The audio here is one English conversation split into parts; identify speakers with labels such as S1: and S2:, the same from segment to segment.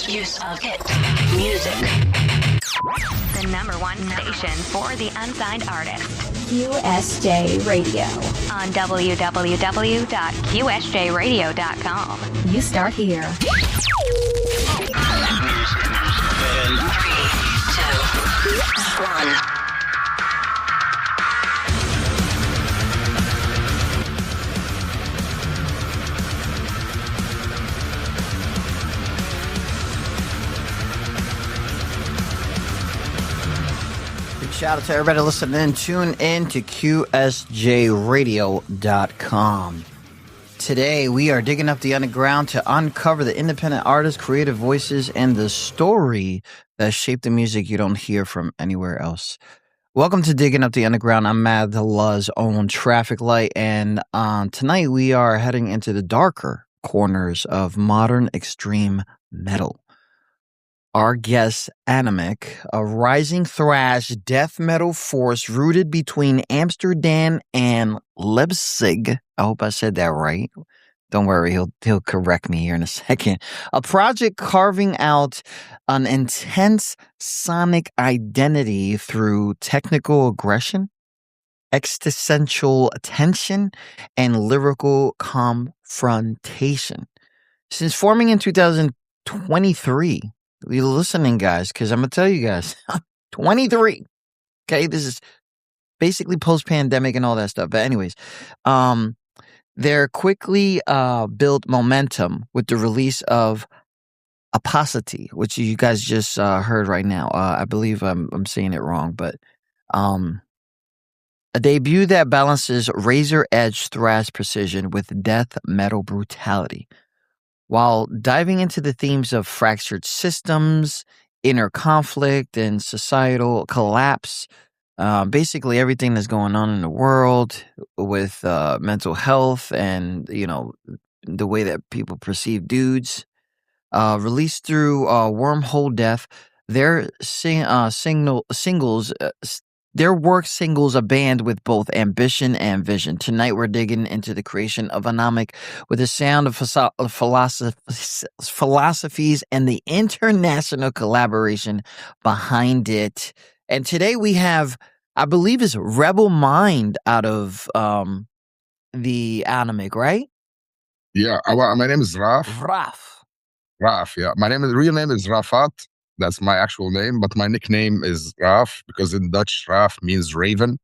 S1: use of hit music.
S2: The number one station for the unsigned artist.
S3: QSJ Radio.
S2: On www.qsjradio.com.
S3: You start here.
S1: In 3, 2, 1.
S4: Shout out to everybody listening in. Tune in to QSJRadio.com. Today, we are digging up the underground to uncover the independent artists, creative voices, and the story that shaped the music you don't hear from anywhere else. Welcome to Digging Up the Underground. I'm Mad Allah's own Traffic Light, and tonight we are heading into the darker corners of modern extreme metal. Our guest, Anomic, a rising thrash death metal force rooted between Amsterdam and Leipzig. I hope I said that right. Don't worry, he'll correct me here in a second. A project carving out an intense sonic identity through technical aggression, existential tension, and lyrical confrontation. Since forming in 2023, you're listening, guys, because I'm going to tell you guys, 23. Okay, this is basically post-pandemic and all that stuff. But anyways, they're quickly built momentum with the release of Opacity, which you guys just heard right now. I believe I'm saying it wrong, but a debut that balances razor-edge thrash precision with death metal brutality, while diving into the themes of fractured systems, inner conflict, and societal collapse. Basically everything that's going on in the world with mental health and, the way that people perceive dudes. Released through Wormhole Death, their their work singles a band with both ambition and vision. Tonight we're digging into the creation of Anomic with the sound of philosophies and the international collaboration behind it. And today we have, I believe, is Rebel Mind out of the Anomic, right?
S5: Yeah, my name is Raf. Raf, yeah. My real name is Rafat. That's my actual name, but my nickname is Raf because in Dutch, Raf means raven.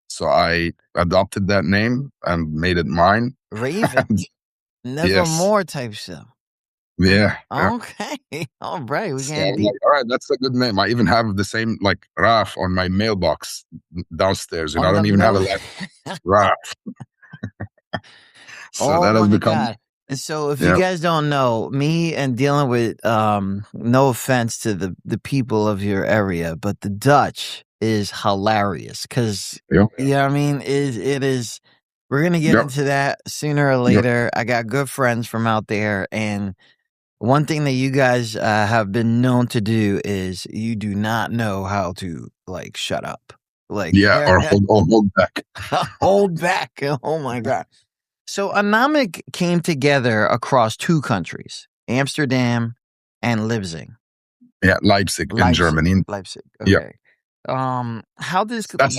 S5: So I adopted that name and made it mine.
S4: Raven? Nevermore type stuff.
S5: Yeah.
S4: Okay. All right.
S5: So I'm like, all right, that's a good name. I even have the same, like, Raf on my mailbox downstairs. I don't even have a last Raf. So that has become... God.
S4: So if you guys don't know, me and dealing with, no offense to the people of your area, but the Dutch is hilarious because, you know what I mean? It is, we're going to get into that sooner or later. I got good friends from out there, and one thing that you guys have been known to do is you do not know how to, like, shut up. Like,
S5: or hold back.
S4: Hold back. Oh, my God. So Anomic came together across two countries, Amsterdam and Leipzig.
S5: Yeah, Leipzig in Germany.
S4: Leipzig. Okay. Yeah. How did this start?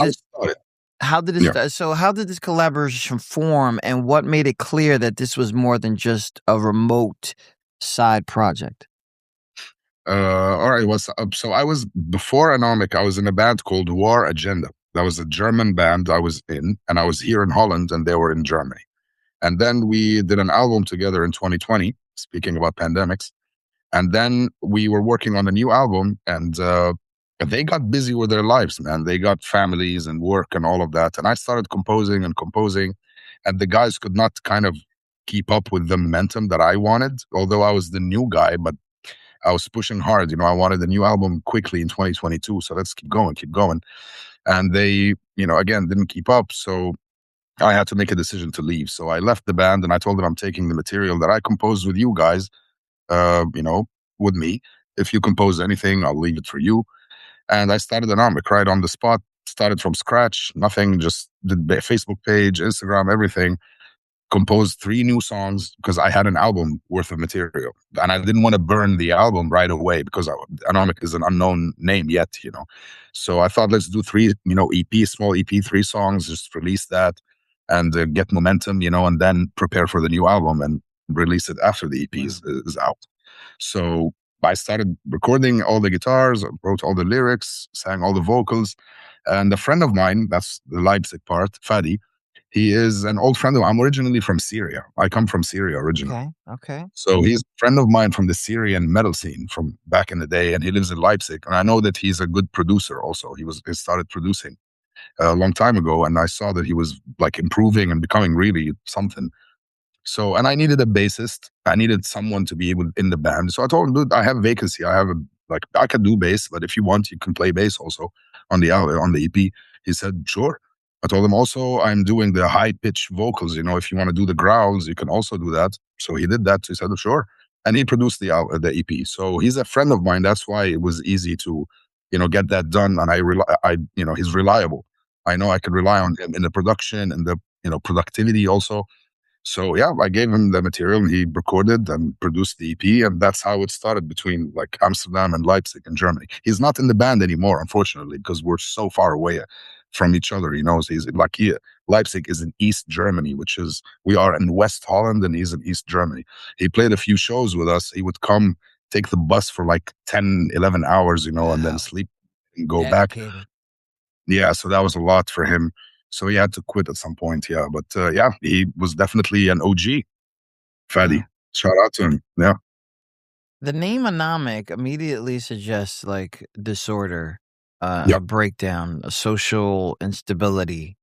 S4: So how did this collaboration form, and what made it clear that this was more than just a remote side project?
S5: All right. So I was, before Anomic, I was in a band called War Agenda. That was a German band I was in, and I was here in Holland and they were in Germany. And then we did an album together in 2020, speaking about pandemics. And then we were working on a new album, and they got busy with their lives, man. They got families and work and all of that. And I started composing, and the guys could not kind of keep up with the momentum that I wanted, although I was the new guy, but I was pushing hard. I wanted a new album quickly in 2022. So let's keep going. And they, again, didn't keep up. So I had to make a decision to leave. So I left the band and I told them I'm taking the material that I composed with you guys, with me. If you compose anything, I'll leave it for you. And I started Anomic right on the spot, started from scratch, nothing, just did Facebook page, Instagram, everything. composed 3 new songs because I had an album worth of material, and I didn't want to burn the album right away because Anomic is an unknown name yet, So I thought, let's do 3, EP, small EP, 3 songs, just release that and get momentum, and then prepare for the new album and release it after the EP is out. So I started recording all the guitars, wrote all the lyrics, sang all the vocals, and a friend of mine, that's the Leipzig part, Fadi. He is an old friend of mine. I'm originally from Syria. I come from Syria originally.
S4: Okay.
S5: So he's a friend of mine from the Syrian metal scene from back in the day, and he lives in Leipzig. And I know that he's a good producer also. He started producing a long time ago, and I saw that he was like improving and becoming really something. So, and I needed a bassist. I needed someone to be able in the band. So I told him, dude, I have a vacancy. I could do bass, but if you want, you can play bass also on the EP. He said, sure. I told him also, I'm doing the high pitch vocals. If you want to do the growls, you can also do that. So he did that. So he said, sure. And he produced the EP. So he's a friend of mine. That's why it was easy to, get that done. And he's reliable. I know I could rely on him in the production and the, productivity also. So yeah, I gave him the material and he recorded and produced the EP, and that's how it started between like Amsterdam and Leipzig in Germany. He's not in the band anymore, unfortunately, because we're so far away from each other. So he's like Leipzig is in East Germany, we are in West Holland and he's in East Germany. He played a few shows with us. He would come, take the bus for like 10, 11 hours, and then sleep and go back. Yeah, so that was a lot for him. So he had to quit at some point, yeah. But he was definitely an OG, Fadi.
S4: Yeah.
S5: Shout out to him, yeah.
S4: The name Anomic immediately suggests like disorder,
S5: Yep.
S4: a breakdown, a social instability.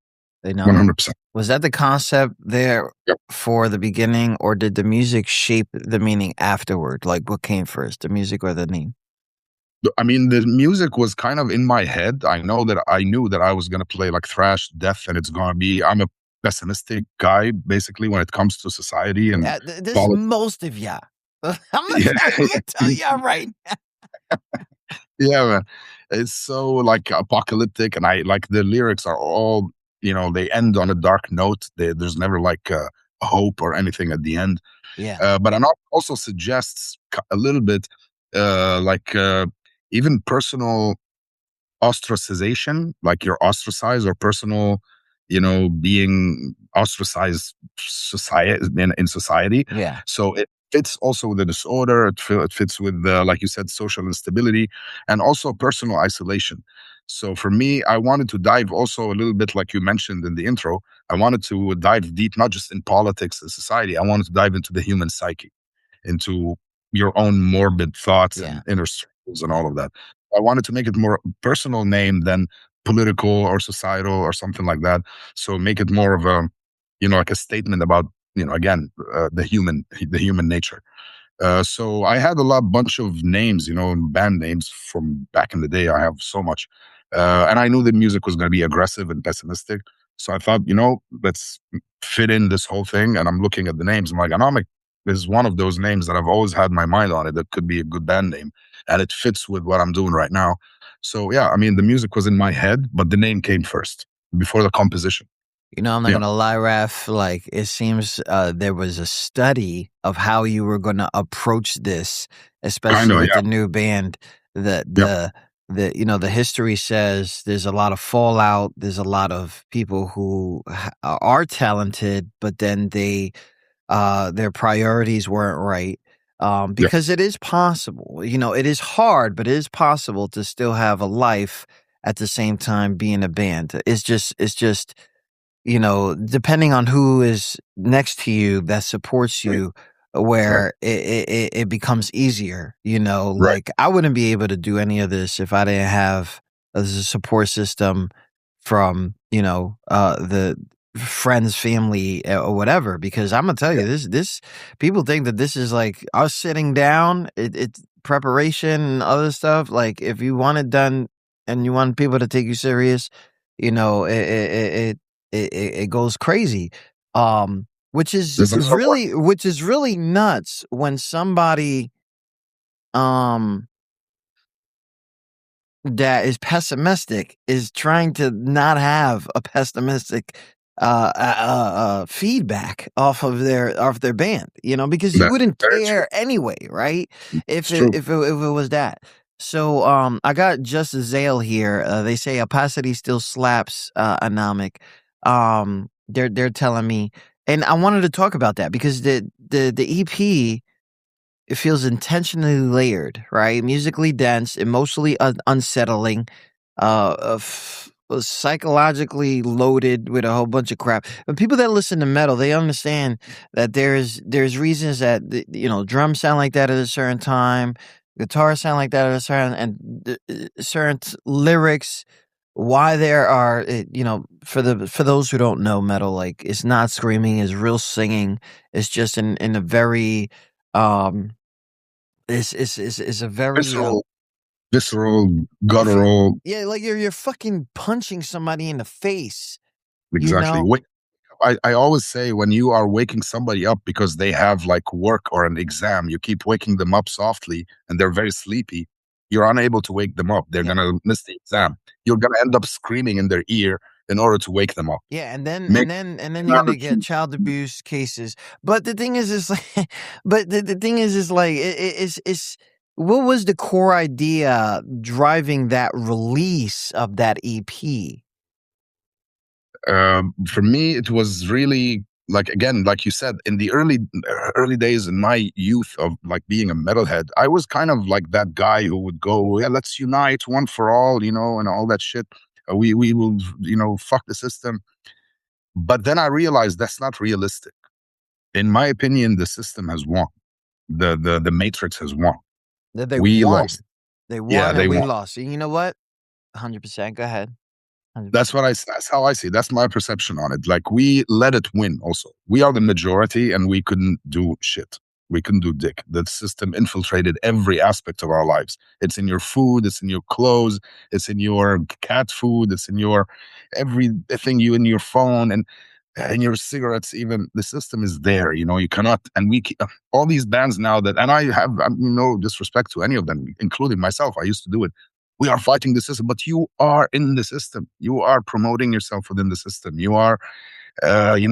S5: 100%.
S4: Was that the concept there
S5: Yep.
S4: for the beginning, or did the music shape the meaning afterward? Like what came first, the music or the name?
S5: I mean, the music was kind of in my head. I knew that I was going to play like thrash, death, and I'm a pessimistic guy, basically, when it comes to society and
S4: this is most of ya. I'm gonna tell ya right now.
S5: Yeah, man. It's so like apocalyptic, and I like the lyrics are all, they end on a dark note. There's never like a hope or anything at the end.
S4: Yeah.
S5: But also suggests a little bit even personal ostracization, like you're ostracized, or personal, being ostracized in society.
S4: Yeah.
S5: So it fits also with the disorder. It fits with like you said, social instability and also personal isolation. So for me, I wanted to dive also a little bit, like you mentioned in the intro. I wanted to dive deep, not just in politics and society. I wanted to dive into the human psyche, into your own morbid thoughts and inner struggles and all of that. I wanted to make it more personal name than political or societal or something like that. So make it more of a, like a statement about, again, the human nature. So I had bunch of names, band names from back in the day. I have so much. And I knew the music was going to be aggressive and pessimistic. So I thought, let's fit in this whole thing. And I'm looking at the names. I'm like, Anomic is one of those names that I've always had my mind on it. That could be a good band name. And it fits with what I'm doing right now. So yeah, I mean, the music was in my head, but the name came first before the composition.
S4: I'm not going to lie, Raf. Like, it seems there was a study of how you were going to approach this, especially with the new band. The history says there's a lot of fallout. There's a lot of people who are talented, but then their priorities weren't right. Because it is possible, it is hard, but it is possible to still have a life at the same time being a band. It's just, depending on who is next to you that supports you, where it becomes easier, like I wouldn't be able to do any of this if I didn't have a support system from, the friends, family, or whatever, because I'm gonna tell you, this people think that this is like us sitting down. It's preparation and other stuff. Like if you want it done and you want people to take you serious, it goes crazy. Which is really nuts when somebody that is pessimistic is trying to not have a pessimistic feedback off their band, because you
S5: That's
S4: wouldn't
S5: very true.
S4: care anyway, right? If
S5: It's true.
S4: it was that. So I got Just Zale here. They say Opacity still slaps Anomic. They're telling me, and I wanted to talk about that because the EP, it feels intentionally layered, right? Musically dense, emotionally unsettling, psychologically loaded with a whole bunch of crap. But people that listen to metal, they understand that there's reasons that drums sound like that at a certain time, guitars sound like that at a certain, and certain lyrics. Why there are, for those who don't know metal, like it's not screaming, it's real singing. It's just in a very um is a very
S5: Visceral,
S4: you feel,
S5: guttural.
S4: yeah, like you're fucking punching somebody in the face, you
S5: Exactly.
S4: know?
S5: I always say when you are waking somebody up because they have like work or an exam, you keep waking them up softly and they're very sleepy. You're unable to wake them up. They're
S4: Yeah,
S5: gonna miss the exam. You're gonna end up screaming in their ear in order to wake them up.
S4: yeah,
S5: Make
S4: you're gonna get child abuse cases. But the thing is like, but the thing is like, it's what was the core idea driving that release of that EP?
S5: For me, it was really like, again, like you said, in the early days in my youth of like being a metalhead, I was kind of like that guy who would go, yeah, let's unite one for all, and all that shit. We will, fuck the system. But then I realized that's not realistic. In my opinion, the system has won. The Matrix has won.
S4: That they
S5: We
S4: won,
S5: lost.
S4: they
S5: Yeah,
S4: won, and
S5: they
S4: we
S5: won.
S4: lost. And you know what? 100%. Go ahead. 100%.
S5: That's how I see it. That's my perception on it. Like, we let it win also. We are the majority and we couldn't do shit. We couldn't do dick. The system infiltrated every aspect of our lives. It's in your food, it's in your clothes, it's in your cat food, it's in your everything, you in your phone and your cigarettes. Even the system is there. You cannot. And all these bands now that, and I have no disrespect to any of them, including myself. I used to do it. We are fighting the system, but you are in the system. You are promoting yourself within the system. You are,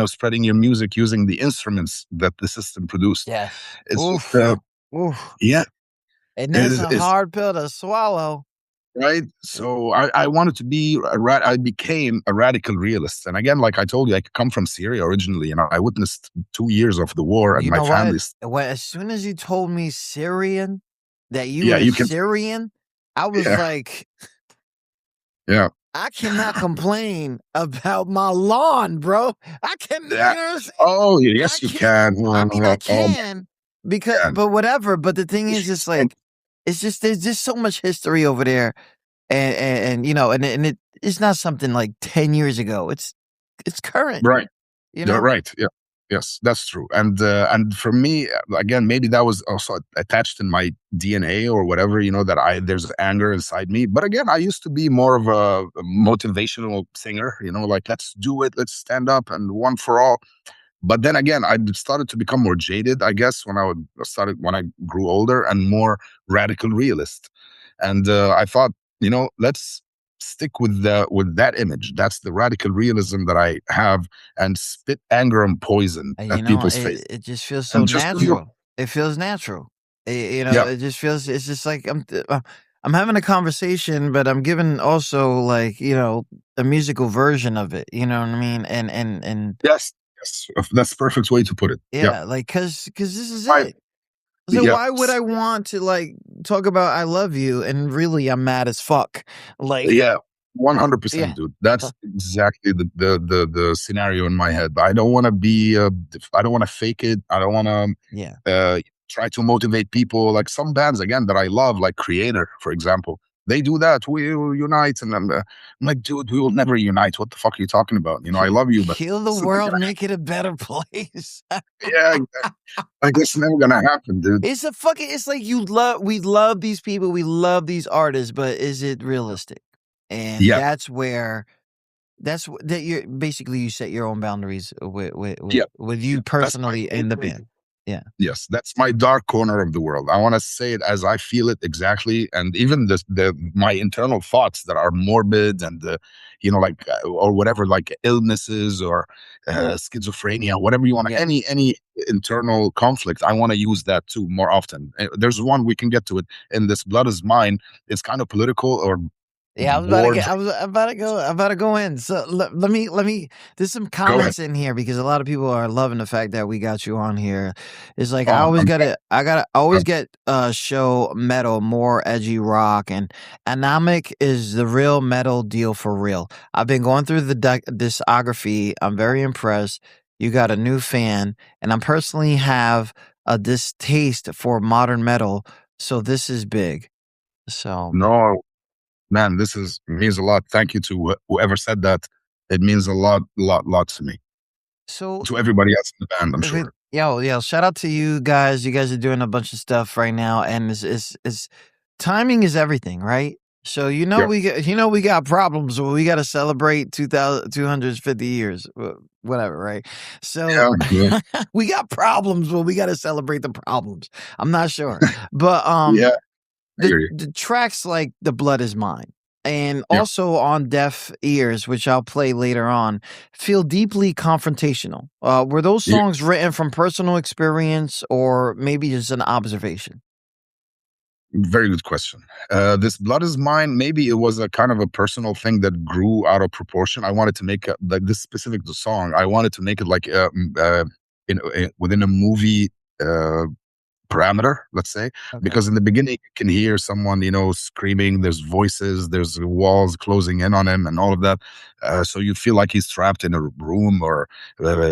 S5: spreading your music using the instruments that the system produced.
S4: Yes.
S5: It's just,
S4: Oof. Oof.
S5: yeah,
S4: And that's a
S5: is
S4: hard pill to swallow.
S5: right. So I wanted to be, I became a radical realist. And again, like I told you, I come from Syria originally, and I witnessed 2 years of the war, and
S4: You
S5: my
S4: know what?
S5: family's.
S4: As soon as you told me Syrian, that you
S5: Yeah,
S4: were
S5: you can.
S4: Syrian, I was
S5: Yeah,
S4: like,
S5: yeah,
S4: I cannot complain about my lawn, bro. I can, you know
S5: yeah.
S4: what I'm saying?
S5: Oh,
S4: I
S5: yes, you
S4: can't.
S5: can.
S4: I mean, I
S5: Oh,
S4: can because,
S5: man.
S4: but whatever. But the thing is, it's like, it's just there's just so much history over there, and it's not something like 10 years ago. It's current,
S5: Right.
S4: you
S5: You're
S4: know.
S5: right. Yeah. Yes, that's true. And for me, again, maybe that was also attached in my DNA or whatever. That there's anger inside me. But again, I used to be more of a motivational singer. Like, let's do it, let's stand up, and one for all. But then again, I started to become more jaded, I guess, when I grew older, and more radical realist. And I thought, let's stick with that image. That's the radical realism that I have, and spit anger and poison
S4: And,
S5: at people's face,
S4: it just feels so
S5: and just do your.
S4: natural. It feels natural.
S5: Yeah,
S4: It just feels. It's just like I'm having a conversation, but I'm giving also like a musical version of it. You know what I mean? And
S5: yes, yes, that's the perfect way to put it. Yeah,
S4: yeah, like cause this is
S5: I,
S4: it. So
S5: yeah,
S4: why would I want to like talk about I love you and really I'm mad as fuck? Like
S5: yeah.
S4: yeah,
S5: 100%, dude. That's exactly the scenario in my head. I don't want to be. I don't want to fake it. I don't want to
S4: yeah.
S5: try to motivate people. Like some bands, again, that I love, like Creator, for example. They do that. We will unite, and I'm like, dude, we will never unite. What the fuck are you talking about? I love you, but
S4: Kill the
S5: it's never
S4: world,
S5: gonna,
S4: make it a better place.
S5: yeah, like it's never gonna happen, dude.
S4: It's like we love these people, we love these artists, but is it realistic? And
S5: Yeah,
S4: that you're basically you set your own boundaries with
S5: yeah,
S4: with you
S5: yeah. That's my
S4: personally in the
S5: gateway.
S4: band. Yeah.
S5: Yes, that's my dark corner of the world. I want to say it as I feel it exactly, and even the my internal thoughts that are morbid and like or whatever, like illnesses or schizophrenia, whatever you want.
S4: Yeah.
S5: Any internal conflict, I want to use that too more often. There's one we can get to it in this Blood Is Mine. It's kind of political or
S4: Yeah,
S5: war.
S4: I was about to go in. So let me. There's some
S5: Go ahead.
S4: comments in here because a lot of people are loving the fact that we got you on here. It's like I
S5: Oh,
S4: always
S5: I'm
S4: gotta always get show metal, more edgy rock, and Anomic is the real metal deal for real. I've been going through the discography. I'm very impressed. You got a new fan, and I personally have a distaste for modern metal, so this is big. So
S5: no. Man, this means a lot. Thank you to whoever said that. It means a lot to me.
S4: so
S5: To everybody else in the band, I'm
S4: Okay,
S5: sure.
S4: yo, shout out to you guys. You guys are doing a bunch of stuff right now, and it's timing is everything, right? So
S5: Yeah,
S4: we got problems. Well, we got to celebrate 250 years, whatever, right? So
S5: yeah,
S4: we got problems. Well, we got to celebrate the problems. I'm not sure, but
S5: yeah. I hear you.
S4: the tracks like "The Blood Is Mine" and
S5: Yeah,
S4: also on Deaf Ears, which I'll play later on, feel deeply confrontational. Were those
S5: yeah.
S4: songs written from personal experience or maybe just an observation?
S5: Very good question. This Blood Is Mine. Maybe it was a kind of a personal thing that grew out of proportion. I wanted to make like this specific song. I wanted to make it like within a movie. Parameter, let's say,
S4: Okay.
S5: because in the beginning you can hear someone, screaming. There's voices, there's walls closing in on him, and all of that. So you feel like he's trapped in a room or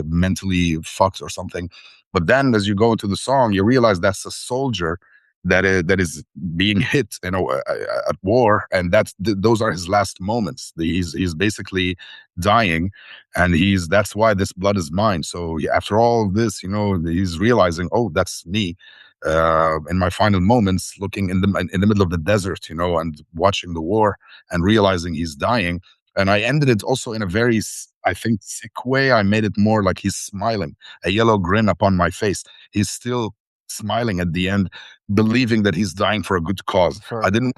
S5: mentally fucked or something. But then, as you go into the song, you realize that's a soldier that is being hit, at war, and those are his last moments. He's basically dying, and that's why this blood is mine. So yeah, after all this, he's realizing, oh, that's me in my final moments, looking in the middle of the desert, and watching the war and realizing he's dying. And I ended it also in a very, I think, sick way. I made it more like he's smiling, a yellow grin upon my face. He's still smiling at the end, believing that he's dying for a good cause.
S4: For
S5: I didn't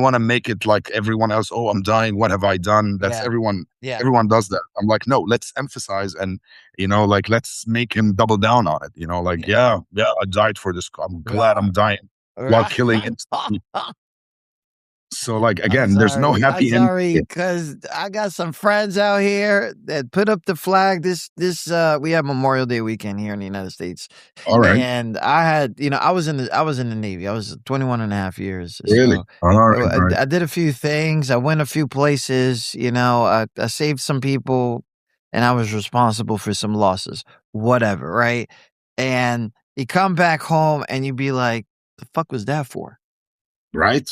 S5: want to make it like everyone else. Oh, I'm dying. What have I done? That's
S4: yeah,
S5: everyone.
S4: yeah,
S5: Everyone does that. I'm like, no, let's emphasize and, like, let's make him double down on it. Like,
S4: yeah.
S5: yeah, I died for this. I'm glad
S4: Right.
S5: I'm dying while killing it. So, like, again, there's no
S4: I'm
S5: happy end.
S4: sorry, because I got some friends out here that put up the flag. We have Memorial Day weekend here in the United States,
S5: All right.
S4: and I had, I was in the Navy. I was 21 and a half years.
S5: Really?
S4: So
S5: All right. All right.
S4: I did a few things. I went a few places. I saved some people, and I was responsible for some losses. Whatever, right? And you come back home, and you be like, "The fuck was that for?"
S5: Right.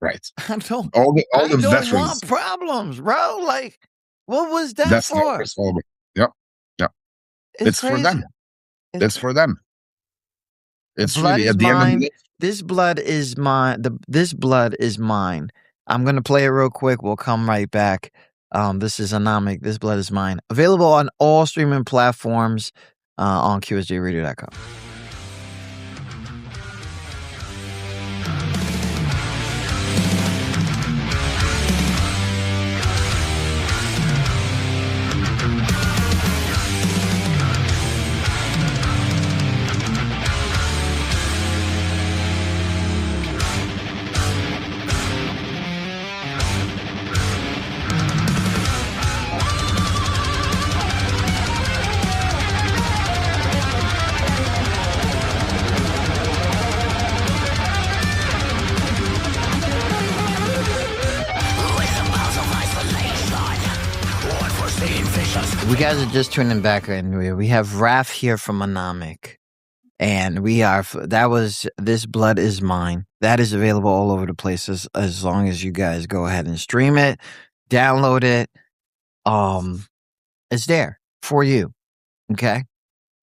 S5: Right.
S4: I don't.
S5: All the
S4: I don't
S5: veterans.
S4: want problems, bro. Like, what was that
S5: That's not
S4: for?
S5: resolvable. Yep. Yep.
S4: It's
S5: It's for
S4: crazy.
S5: them. It's for them. It's
S4: Blood
S5: really
S4: is
S5: at the end of the
S4: mine.
S5: day.
S4: This blood is mine. This blood is mine. I'm gonna play it real quick. We'll come right back. This is Anomic. This blood is mine. Available on all streaming platforms on QSJRadio.com. We guys are just tuning back, and we have Raph here from Anomic, and This Blood Is Mine. That is available all over the place as long as you guys go ahead and stream it, download it. It's there for you. Okay.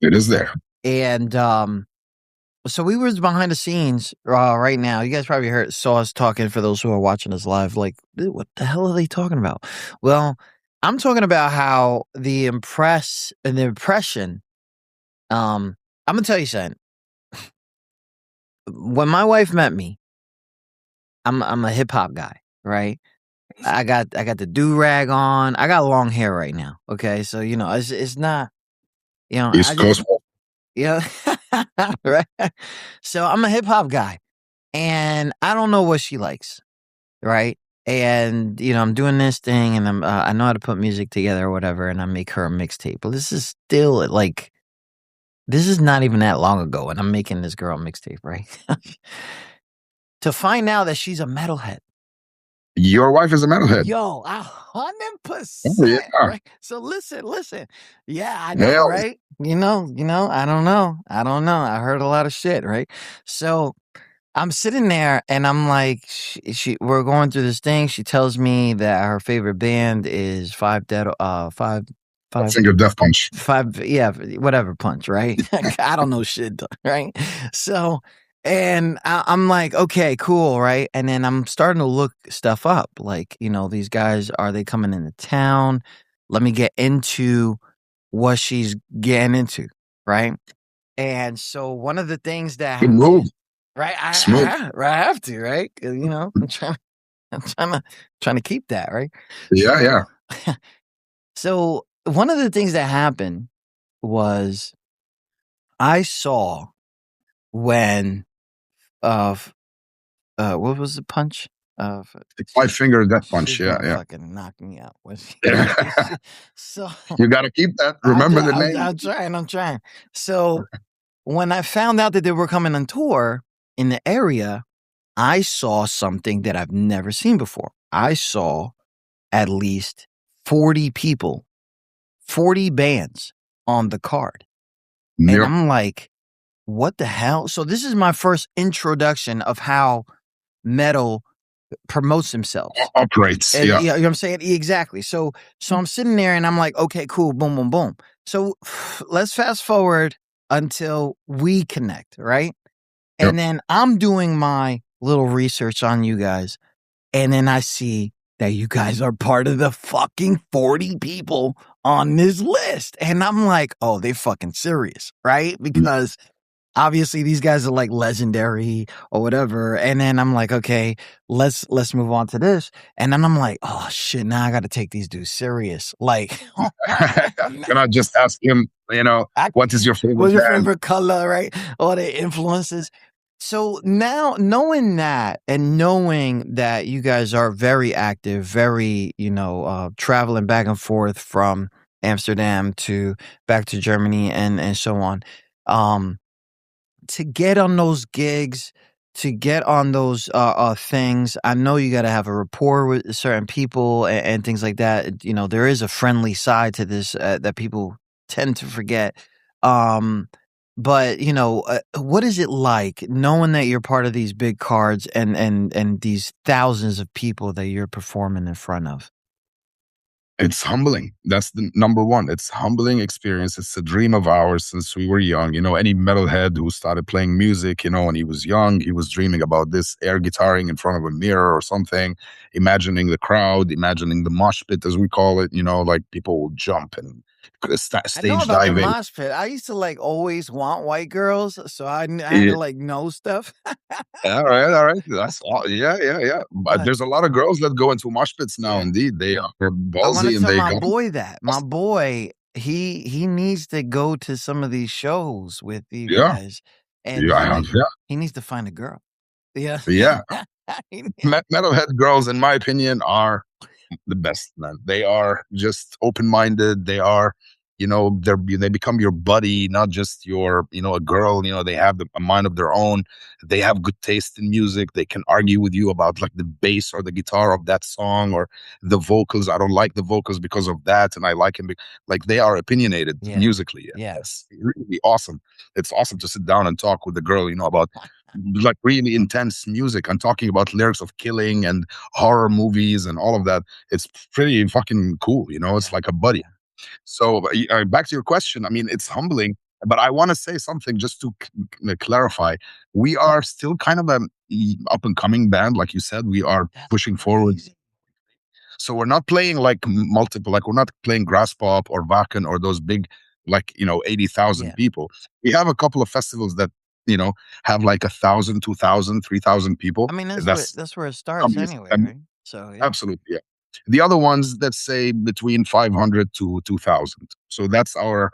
S5: It is there.
S4: And so we were behind the scenes right now. You guys probably saw us talking, for those who are watching us live, like, what the hell are they talking about? Well, I'm talking about how the impression I'm gonna tell you something. When my wife met me, I'm a hip hop guy, right? I got the do rag on. I got long hair right now. Okay, so it's not I
S5: East
S4: just
S5: Coast.
S4: yeah right. So I'm a hip hop guy, and I don't know what she likes, right? And I'm doing this thing, and I know how to put music together or whatever, and I make her a mixtape. But this is still like this is not even that long ago, and I'm making this girl a mixtape, right? To find out that she's a metalhead.
S5: Your wife is a metalhead.
S4: Yo,
S5: Oh,
S4: 100%,
S5: yeah.
S4: right? So listen. Yeah, I know,
S5: Hell,
S4: right? I don't know. I heard a lot of shit, right? So I'm sitting there and I'm like, we're going through this thing. She tells me that her favorite band is five,
S5: Finger Death Punch.
S4: yeah, whatever punch, right? I don't know shit, right? So, and I'm like, okay, cool, right? And then I'm starting to look stuff up, like, these guys, are they coming into town? Let me get into what she's getting into, right? And so one of the things that,
S5: Good move.
S4: right,
S5: Smooth.
S4: I have to, right? 'Cause, I'm trying to keep that, right?
S5: Yeah.
S4: So one of the things that happened was I saw when what was the punch?
S5: The 5-finger Death Punch.
S4: She's
S5: Yeah,
S4: gonna
S5: yeah.
S4: fucking knock me out.
S5: Yeah.
S4: So
S5: You got to keep that. Remember the name.
S4: I'm trying. So when I found out that they were coming on tour in the area, I saw something that I've never seen before. I saw at least 40 people, 40 bands on the card. And
S5: Yep.
S4: I'm like, what the hell? So this is my first introduction of how metal promotes themselves.
S5: Operates.
S4: And,
S5: Yeah.
S4: you know what I'm saying? Exactly. So I'm sitting there and I'm like, okay, cool, boom, boom, boom. So let's fast forward until we connect, right?
S5: Yep.
S4: And then I'm doing my little research on you guys. And then I see that you guys are part of the fucking 40 people on this list. And I'm like, oh, they fucking serious, right? Because obviously these guys are like legendary or whatever. And then I'm like, okay, let's move on to this. And then I'm like, oh shit, now I got to take these dudes serious. Like,
S5: Can I just ask him, what is your favorite
S4: what's your
S5: band?
S4: favorite color, right? All the influences. So now knowing that and knowing that you guys are very active, very, traveling back and forth from Amsterdam to back to Germany and so on. To get on those gigs, to get on those things, I know you got to have a rapport with certain people and things like that. There is a friendly side to this that people tend to forget. But what is it like knowing that you're part of these big cards and these thousands of people that you're performing in front of?
S5: It's humbling. That's the number one. It's humbling experience. It's a dream of ours since we were young. Any metalhead who started playing music, when he was young, he was dreaming about this air guitaring in front of a mirror or something, imagining the crowd, imagining the mosh pit, as we call it, like people will jump and
S4: I know
S5: stage
S4: about the
S5: diving.
S4: mosh pit. I used to always want white girls, so I had to know stuff.
S5: All right. That's all. Yeah. But
S4: But
S5: there's a lot of girls that go into mosh pits now.
S4: yeah.
S5: Indeed, they are
S4: I want
S5: ballsy
S4: to
S5: and
S4: tell
S5: they
S4: my
S5: go.
S4: boy that. My boy, he needs to go to some of these shows with you
S5: Yeah,
S4: guys, and he needs to find a girl. Yeah.
S5: yeah.
S4: He-
S5: Metalhead girls, in my opinion, are the best, man. They are just open-minded. They are, they become your buddy, not just your, a girl. They have a mind of their own. They have good taste in music. They can argue with you about like the bass or the guitar of that song or the vocals. I don't like the vocals because of that, and I like him. Like they are opinionated
S4: Yeah.
S5: musically.
S4: Yeah.
S5: That's really awesome. It's awesome to sit down and talk with the girl, about like really intense music and talking about lyrics of killing and horror movies and all of that. It's pretty fucking cool. It's like a buddy. So back to your question. I mean, it's humbling, but I want to say something just to clarify. We are still kind of an up and coming band. Like you said, we are pushing forward. So we're not playing like multiple, like we're not playing Grass Pop or Wacken or those big like 80,000
S4: Yeah.
S5: people. We have a couple of festivals that have like 1,000, 2,000, 3,000 people.
S4: I mean,
S5: That's
S4: that's where it starts
S5: amazing.
S4: anyway, right? So yeah.
S5: Absolutely, yeah. The other ones, let's say between 500 to 2,000. So that's our,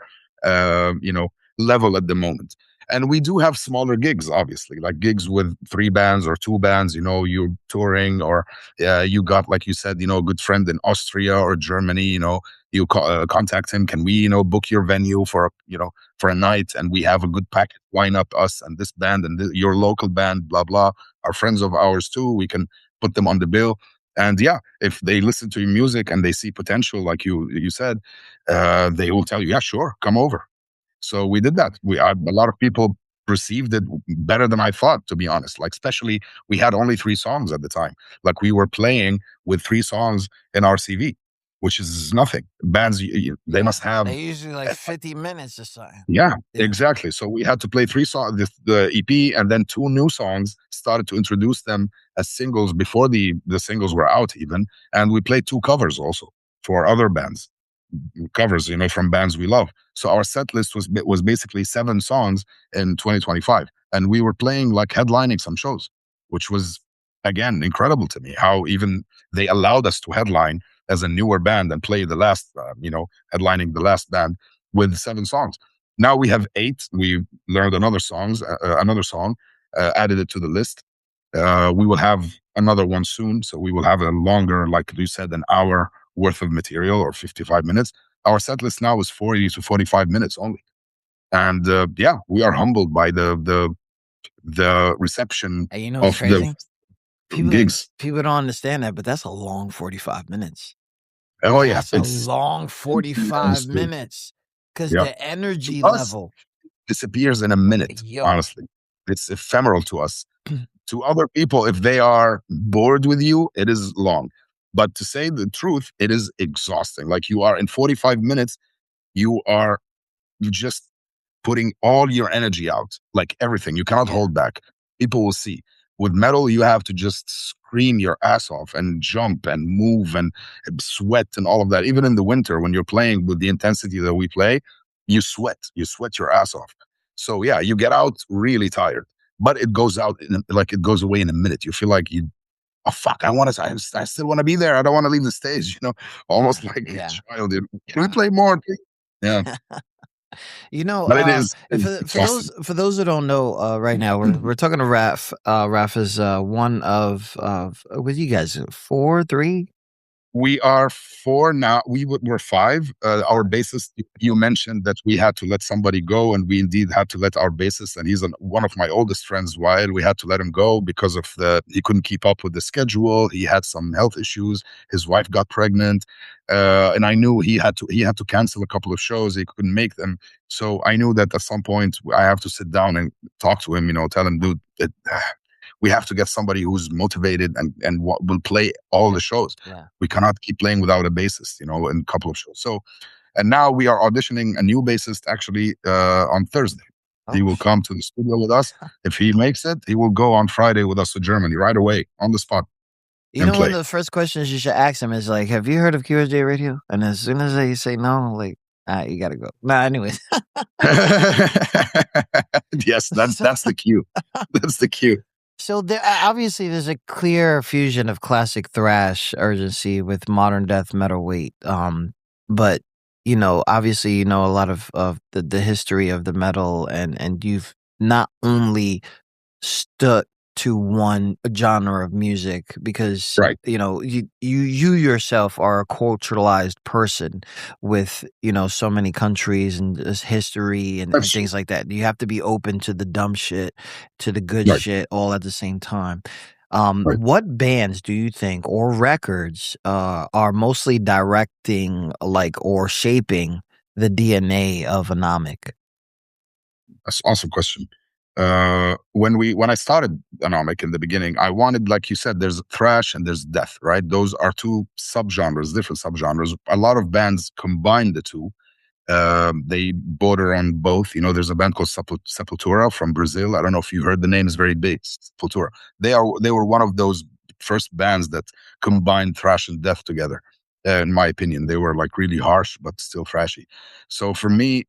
S5: level at the moment. And we do have smaller gigs, obviously, like gigs with three bands or two bands. You're touring, or you got, like you said, a good friend in Austria or Germany. You contact him. Can we, book your venue for a night, and we have a good package. Line up us and this band and your local band, blah blah. Are friends of ours too. We can put them on the bill. And yeah, if they listen to your music and they see potential, like you said, they will tell you, yeah, sure, come over. So we did that. A lot of people received it better than I thought, to be honest. Like, especially, we had only 3 songs at the time. Like, we were playing with 3 songs in our CV, which is nothing. Bands, they must have.
S4: They usually like 50 minutes or something.
S5: Yeah, exactly. So we had to play 3 songs, the EP, and then 2 new songs. Started to introduce them as singles before the singles were out, even. And we played 2 covers also for other bands, covers, from bands we love. So our set list was basically 7 songs in 2025, and we were playing, like, headlining some shows, which was, again, incredible to me. How even they allowed us to headline as a newer band and play the last, headlining the last band with 7 songs. Now we have 8. We learned another song, added it to the list. We will have another one soon, so we will have a longer, like you said, an hour worth of material, or 55 minutes. Our set list now is 40 to 45 minutes only. And yeah, we are humbled by the reception
S4: And
S5: of
S4: it's crazy?
S5: gigs.
S4: People don't understand that, but that's a long 45 minutes.
S5: Oh yeah,
S4: That's a long 45 minutes, because
S5: Yeah.
S4: the energy
S5: Us,
S4: level
S5: disappears in a minute.
S4: Yo.
S5: Honestly, it's ephemeral to us. To other people, if they are bored with you, it is long. But to say the truth, it is exhausting. Like, you are in 45 minutes, you are just putting all your energy out, like everything. You cannot hold back. People will see. With metal, you have to just scream your ass off and jump and move and sweat and all of that. Even in the winter, when you're playing with the intensity that we play, you sweat. You sweat your ass off. So yeah, you get out really tired, but it goes out it goes away in a minute. You feel like oh fuck, I still want to be there. I don't want to leave the stage. Almost like a child. Can we play more? Yeah. But it is
S4: for those who don't know, right now we're talking to Raf. Raf is one of with you guys 4, 3.
S5: We are 4 now. We're 5. Our bassist, you mentioned that we had to let somebody go, and we indeed had to let our bassist, and he's one of my oldest friends. While we had to let him go because of he couldn't keep up with the schedule. He had some health issues. His wife got pregnant, and I knew he had to cancel a couple of shows. He couldn't make them, so I knew that at some point I have to sit down and talk to him. Tell him, dude, we have to get somebody who's motivated and will play all the shows.
S4: Yeah.
S5: We cannot keep playing without a bassist, in a couple of shows. So, and now we are auditioning a new bassist actually on Thursday. He will come to the studio with us. If he makes it, he will go on Friday with us to Germany right away on the spot.
S4: One of the first questions you should ask him is like, have you heard of QSJ Radio? And as soon as they say no, like, you gotta go. Nah, anyways.
S5: Yes, that's the cue. That's the cue.
S4: So obviously there's a clear fusion of classic thrash urgency with modern death metal weight. But obviously a lot of the history of the metal, and you've not only stuck to one genre of music because
S5: right.
S4: You yourself are a culturalized person with so many countries and this history and things like that. You have to be open to the dumb shit, to the good shit, all at the same time. What bands do you think, or records, are mostly directing or shaping the DNA of Anomic?
S5: That's an awesome question. When I started Anomic in the beginning, I wanted, like you said, there's thrash and there's death, right? Those are 2 subgenres, different subgenres. A lot of bands combine the 2. They border on both. There's a band called Sepultura from Brazil. I don't know if you heard the name. Is very big. Sepultura. They were one of those first bands that combined thrash and death together. In my opinion, they were like really harsh but still thrashy. So for me,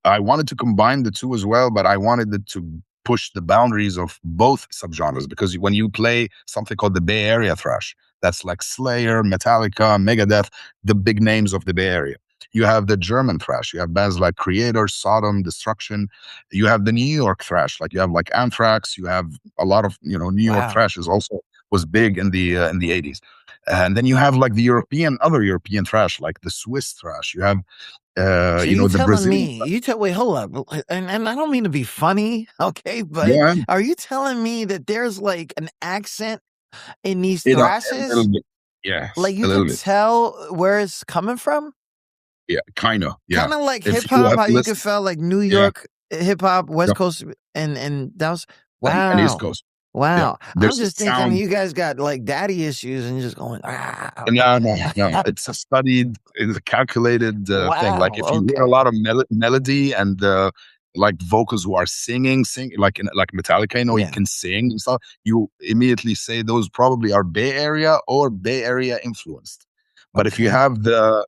S5: I wanted to combine the two as well, but I wanted it to push the boundaries of both subgenres, because when you play something called the Bay Area thrash, that's like Slayer, Metallica, Megadeth, the big names of the Bay Area. You have the German thrash. You have bands like Creator, Sodom, Destruction. You have the New York thrash, like you have like Anthrax. You have a lot of New York
S4: Wow.
S5: thrash is also was big in the 80s, and then you have like the other European thrash, like the Swiss thrash. You have
S4: So you
S5: the
S4: telling
S5: Brazilian.
S4: me wait, hold up, and I don't mean to be funny, okay, but
S5: Yeah,
S4: are you telling me that there's like an accent in these
S5: a little
S4: thrashes?
S5: bit. Yes,
S4: Like you
S5: a little
S4: could
S5: bit.
S4: tell where it's coming from?
S5: Yeah, kind of. Yeah.
S4: Kind of like
S5: If
S4: hip
S5: you
S4: hop,
S5: have
S4: how you
S5: listened,
S4: could feel like New
S5: yeah,
S4: York hip hop, West
S5: yeah,
S4: Coast, and that was
S5: and East
S4: wow.
S5: Coast. Yeah,
S4: Wow. I'm
S5: there's a
S4: just thinking
S5: sound.
S4: you guys got like daddy issues and just going,
S5: No, no, no. It's a studied, it's a calculated thing. Like
S4: wow.
S5: if you hear a
S4: Okay.
S5: lot of melody and like vocals who are sing like like Metallica, you
S4: Yeah.
S5: can sing and stuff. You immediately say those probably are Bay Area or Bay Area influenced. But if you
S4: Okay.
S5: have the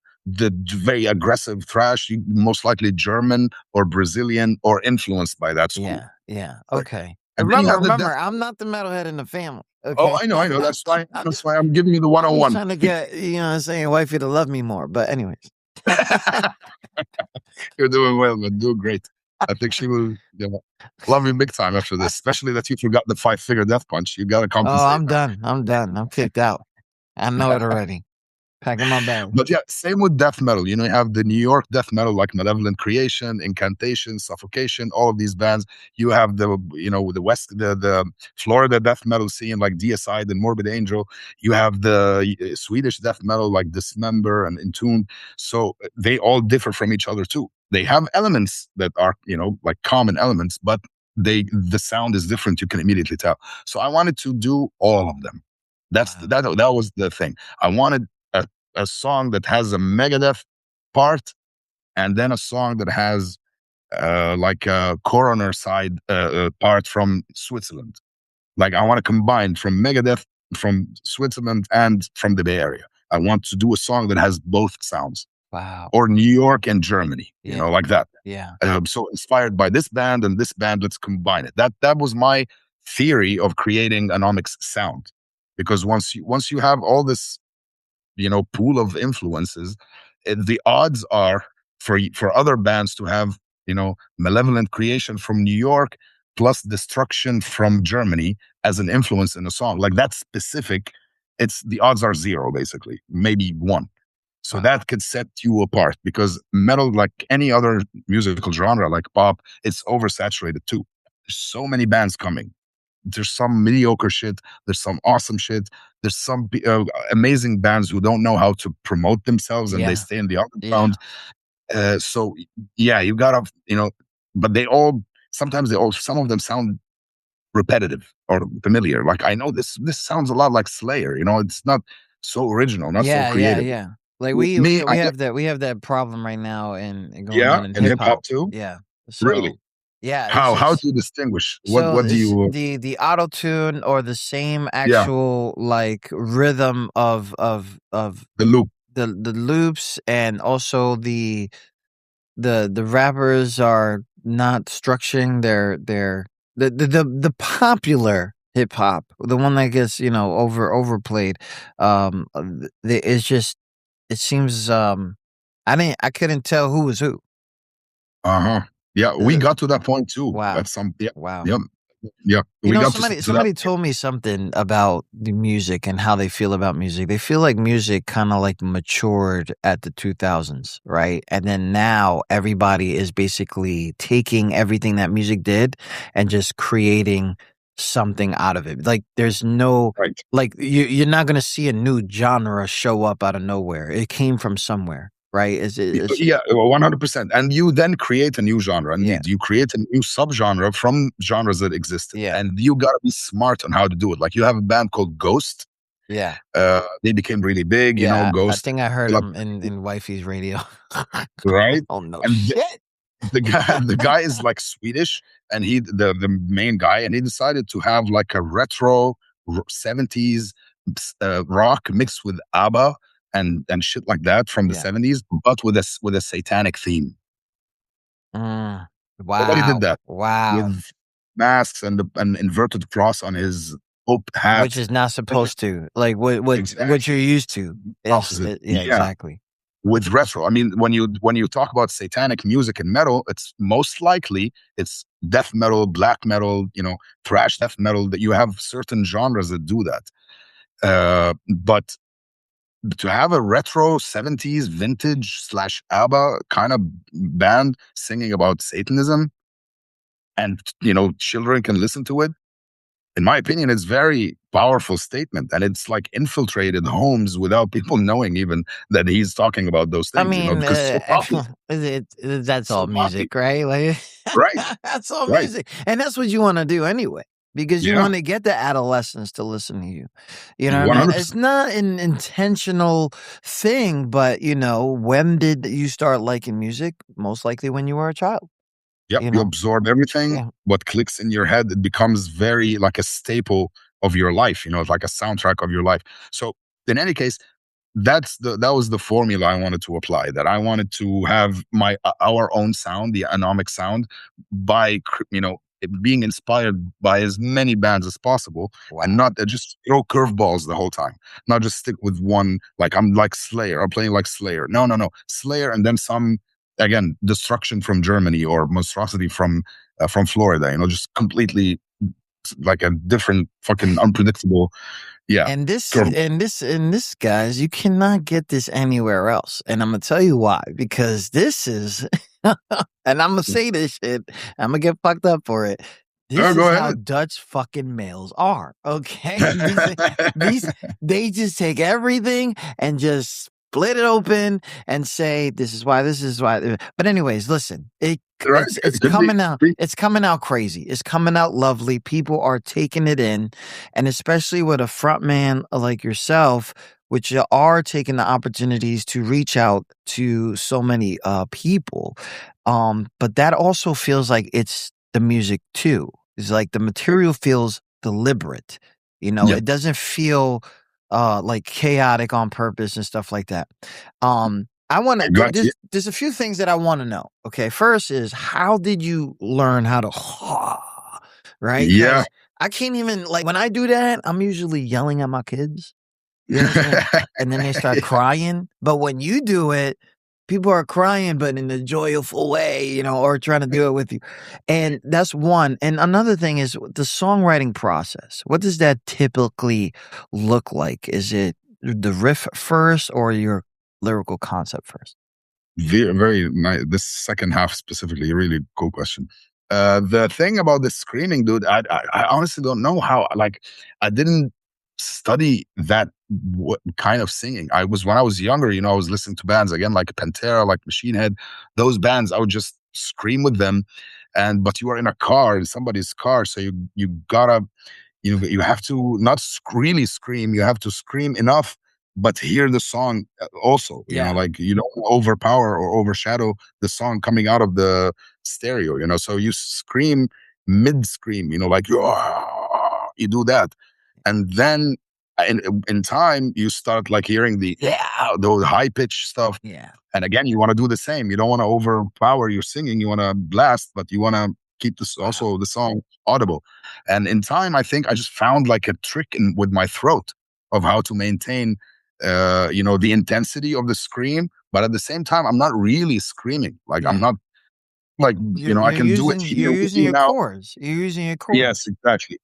S5: very aggressive thrash, you most likely German or Brazilian or influenced by that school.
S4: Yeah. Yeah.
S5: Right.
S4: Okay.
S5: And then you have the
S4: Remember,
S5: death.
S4: I'm not the metalhead in the family.
S5: Oh,
S4: Okay.
S5: I know. That's why.
S4: I'm
S5: That's
S4: just,
S5: why I'm giving you the
S4: I'm just
S5: 101.
S4: trying to get, what I'm saying, wifey to love me more. But anyways.
S5: You're doing well, man. Doing great. I think she will love you big time after this, especially that you forgot the 5-figure death punch. You got to
S4: Oh,
S5: compensate
S4: I'm
S5: now.
S4: done. I'm done. I'm kicked out. I know it already. Packing my bag.
S5: But yeah, same with death metal. You have the New York death metal, like Malevolent Creation, Incantation, Suffocation, all of these bands. You have the the Florida death metal scene, like Deicide and Morbid Angel. You have the Swedish death metal, like Dismember and Entombed. So they all differ from each other too. They have elements that are like common elements, but the sound is different. You can immediately tell. So I wanted to do all of them.
S4: Wow.
S5: That was the thing. I wanted a song that has a Megadeth part, and then a song that has like a coroner side part from Switzerland. Like I want to combine from Megadeth, from Switzerland, and from the Bay Area. I want to do a song that has both sounds,
S4: Wow.
S5: or New York and Germany,
S4: Yeah.
S5: like that.
S4: Yeah.
S5: So inspired by this band and this band, let's combine it. That was my theory of creating Anomic's sound, because once you have all this pool of influences, the odds are for other bands to have Malevolent Creation from New York plus Destruction from Germany as an influence in a song like that specific. It's the odds are zero, basically, maybe one. So
S4: Wow.
S5: that could set you apart, because metal, like any other musical genre, like pop, it's oversaturated too. There's so many bands coming. There's some mediocre shit. There's some awesome shit. There's some amazing bands who don't know how to promote themselves and they
S4: Yeah.
S5: stay in the underground. So yeah, you gotta, but sometimes some of them sound repetitive or familiar. Like I know this sounds a lot like Slayer. It's not so original, not so creative.
S4: Yeah. Like
S5: Me,
S4: we have that problem right now and going
S5: yeah,
S4: on in
S5: in
S4: hip
S5: hip hop
S4: hop.
S5: too.
S4: Yeah.
S5: Really?
S4: So yeah,
S5: How
S4: it's
S5: do you distinguish?
S4: so
S5: What do
S4: it's
S5: you?
S4: the auto tune or the same
S5: Yeah,
S4: actual like rhythm of
S5: the loop.
S4: the loops, and also the rappers are not structuring their the popular hip hop, the one that gets overplayed. It's just it seems I couldn't tell who was who.
S5: Uh-huh. Yeah, we
S4: Uh,
S5: got to that point too.
S4: wow.
S5: At some yeah,
S4: Wow.
S5: yeah, yeah. We got to that.
S4: Somebody told me something about the music and how they feel about music. They feel like music kind of like matured at the 2000s, right? And then now everybody is basically taking everything that music did and just creating something out of it. Like there's no
S5: Right.
S4: like you're not going to see a new genre show up out of nowhere. It came from somewhere, right?
S5: Yeah, 100%. And you then create a new genre.
S4: Yeah.
S5: Indeed, you create a new subgenre from genres that existed.
S4: Yeah.
S5: And you got to be smart on how to do it. Like you have a band called Ghost.
S4: Yeah.
S5: They became really big,
S4: Yeah. I
S5: Ghost.
S4: think I heard
S5: like,
S4: him in Wifey's radio.
S5: right?
S4: Oh no
S5: And
S4: shit.
S5: the guy is like Swedish, and the main guy, and he decided to have like a retro 70s rock mixed with ABBA and shit like that from the
S4: Yeah.
S5: 70s, but with a satanic theme.
S4: Mm.
S5: Nobody did
S4: Wow.
S5: that
S4: Wow.
S5: with masks and an inverted cross on his hope
S4: Which
S5: hat.
S4: is not supposed to. Like what you're
S5: Exactly.
S4: used to is
S5: Opposite.
S4: yeah,
S5: Yeah.
S4: exactly.
S5: With retro. I mean, when you talk about satanic music and metal, it's most likely it's death metal, black metal, thrash death metal. That you have certain genres that do that. But to have a retro 70s vintage / ABBA kind of band singing about Satanism, and children can listen to it, in my opinion, it's very powerful statement, and it's like infiltrated homes without people knowing even that he's talking about those
S4: I
S5: things,
S4: mean,
S5: because it's so obvious.
S4: that's
S5: So
S4: all
S5: obvious.
S4: music, right? Like
S5: Right,
S4: that's all
S5: right.
S4: music, and that's what you want to do anyway, because you
S5: Yeah,
S4: want to get the adolescents to listen to you. You know what I mean? It's
S5: 100%.
S4: not an intentional thing, but when did you start liking music? Most likely when you were a child.
S5: Yep,
S4: You
S5: you
S4: know?
S5: absorb everything.
S4: Yeah.
S5: What clicks in your head, it becomes very like a staple of your life. It's like a soundtrack of your life. So in any case, that was the formula I wanted to apply. That I wanted to have our own sound, the anomic sound, by it being inspired by as many bands as possible, and
S4: Wow.
S5: not just throw curveballs the whole time. Not just stick with one. Like I'm like Slayer. I'm playing like Slayer. No, no, no. Slayer, and then some, again, Destruction from Germany or Monstrosity from Florida. Just completely like a different fucking unpredictable. Yeah.
S4: And this,
S5: Curve.
S4: guys, you cannot get this anywhere else. And I'm gonna tell you why. Because this is, and I'm gonna say this shit. I'm gonna get fucked up for it. This
S5: Go
S4: is how
S5: ahead.
S4: Dutch fucking males are. Okay, these they just take everything and just split it open and say this is why. This is why. But anyways, listen.
S5: Right.
S4: It's
S5: It could be.
S4: coming out. It's coming out crazy. It's coming out lovely. People are taking it in, and especially with a front man like yourself, which you are taking the opportunities to reach out to so many people. But that also feels like it's the music too. It's like the material feels deliberate.
S5: Yeah.
S4: It doesn't feel like chaotic on purpose and stuff like that. I want to.
S5: Got you.
S4: There's a few things that I want to know. Okay, first is how did you learn how to right?
S5: Yeah.
S4: Because I can't even like when I do that. I'm usually yelling at my kids. You know what I'm saying? And then they start crying. But when you do it, people are crying, but in a joyful way, or trying to do it with you. And that's one. And another thing is the songwriting process. What does that typically look like? Is it the riff first or your lyrical concept first?
S5: Very, very nice. This second half specifically, really cool question. The thing about the screaming, dude, I honestly don't know how. Like, I didn't study that kind of singing. When I was younger, I was listening to bands again like Pantera, like Machine Head. Those bands, I would just scream with them. But you are in a car, in somebody's car, so you gotta you have to not really scream. You have to scream enough, but hear the song also.
S4: Yeah.
S5: Like you don't overpower or overshadow the song coming out of the stereo. So you scream mid scream. Like you do that, and then in time you start like hearing the high pitch stuff.
S4: Yeah.
S5: And again, you want to do the same. You don't want to overpower your singing. You want to blast, but you want to keep this also the song audible. And in time, I think I just found like a trick with my throat of how to maintain, the intensity of the scream. But at the same time, I'm not really screaming. Like I'm not like I can do it here
S4: You're
S5: with
S4: using
S5: you
S4: your
S5: now.
S4: chords. You're using your chords.
S5: Yes,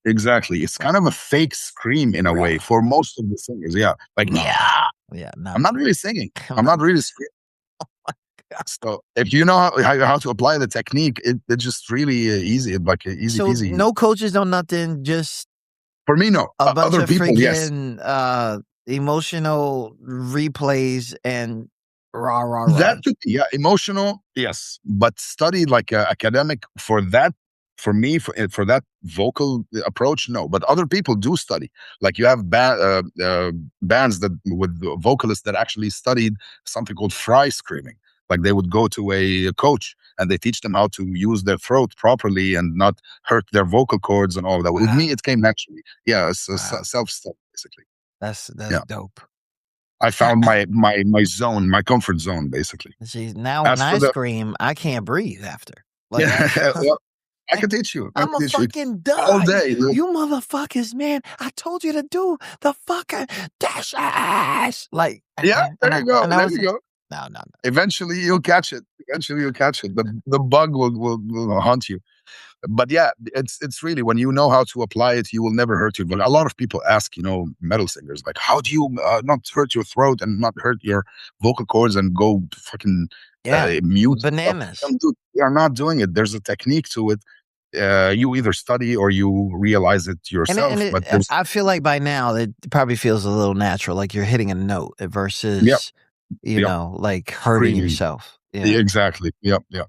S5: exactly. It's kind of a fake scream in a way for most of the singers. Yeah, like
S4: No. Yeah.
S5: I'm not really singing. I'm not really screaming. So if you know how to apply the technique, it's just really easy, like easy
S4: So
S5: peasy.
S4: no coaches, no nothing, just
S5: For me, no.
S4: a bunch
S5: Other
S4: of
S5: people, yes.
S4: freaking emotional replays and rah.
S5: That could be, yeah, emotional, yes, but study like academic for that. For me, for that vocal approach, no. But other people do study. Like you have bands that with vocalists that actually studied something called fry screaming. Like they would go to a coach and they teach them how to use their throat properly and not hurt their vocal cords and all of that. With me, it came naturally. Yeah, it's a self-study basically.
S4: That's
S5: Yeah.
S4: dope.
S5: I found my zone, my comfort zone, basically.
S4: See, now when
S5: As
S4: I
S5: for the
S4: scream, I can't breathe after. Like,
S5: yeah, well, I can teach you. I
S4: I'm
S5: can
S4: a
S5: teach you
S4: fucking
S5: all
S4: die.
S5: day.
S4: You motherfuckers, man. I told you to do the fucking dash ass. Like,
S5: Yeah, there you go.
S4: and I
S5: There
S4: was
S5: you go.
S4: no.
S5: Eventually, you'll catch it. Eventually, you'll catch it. The bug will haunt you. But yeah, it's really when you know how to apply it, you will never hurt you. But a lot of people ask, metal singers, like, how do you not hurt your throat and not hurt your vocal cords and go fucking
S4: Yeah,
S5: mute?
S4: bananas.
S5: You are not doing it. There's a technique to it. You either study or you realize it yourself. But there's
S4: I feel like by now it probably feels a little natural, like you're hitting a note
S5: yep,
S4: versus,
S5: yep,
S4: like hurting
S5: screaming.
S4: yourself.
S5: Yeah, exactly. Yep, yep.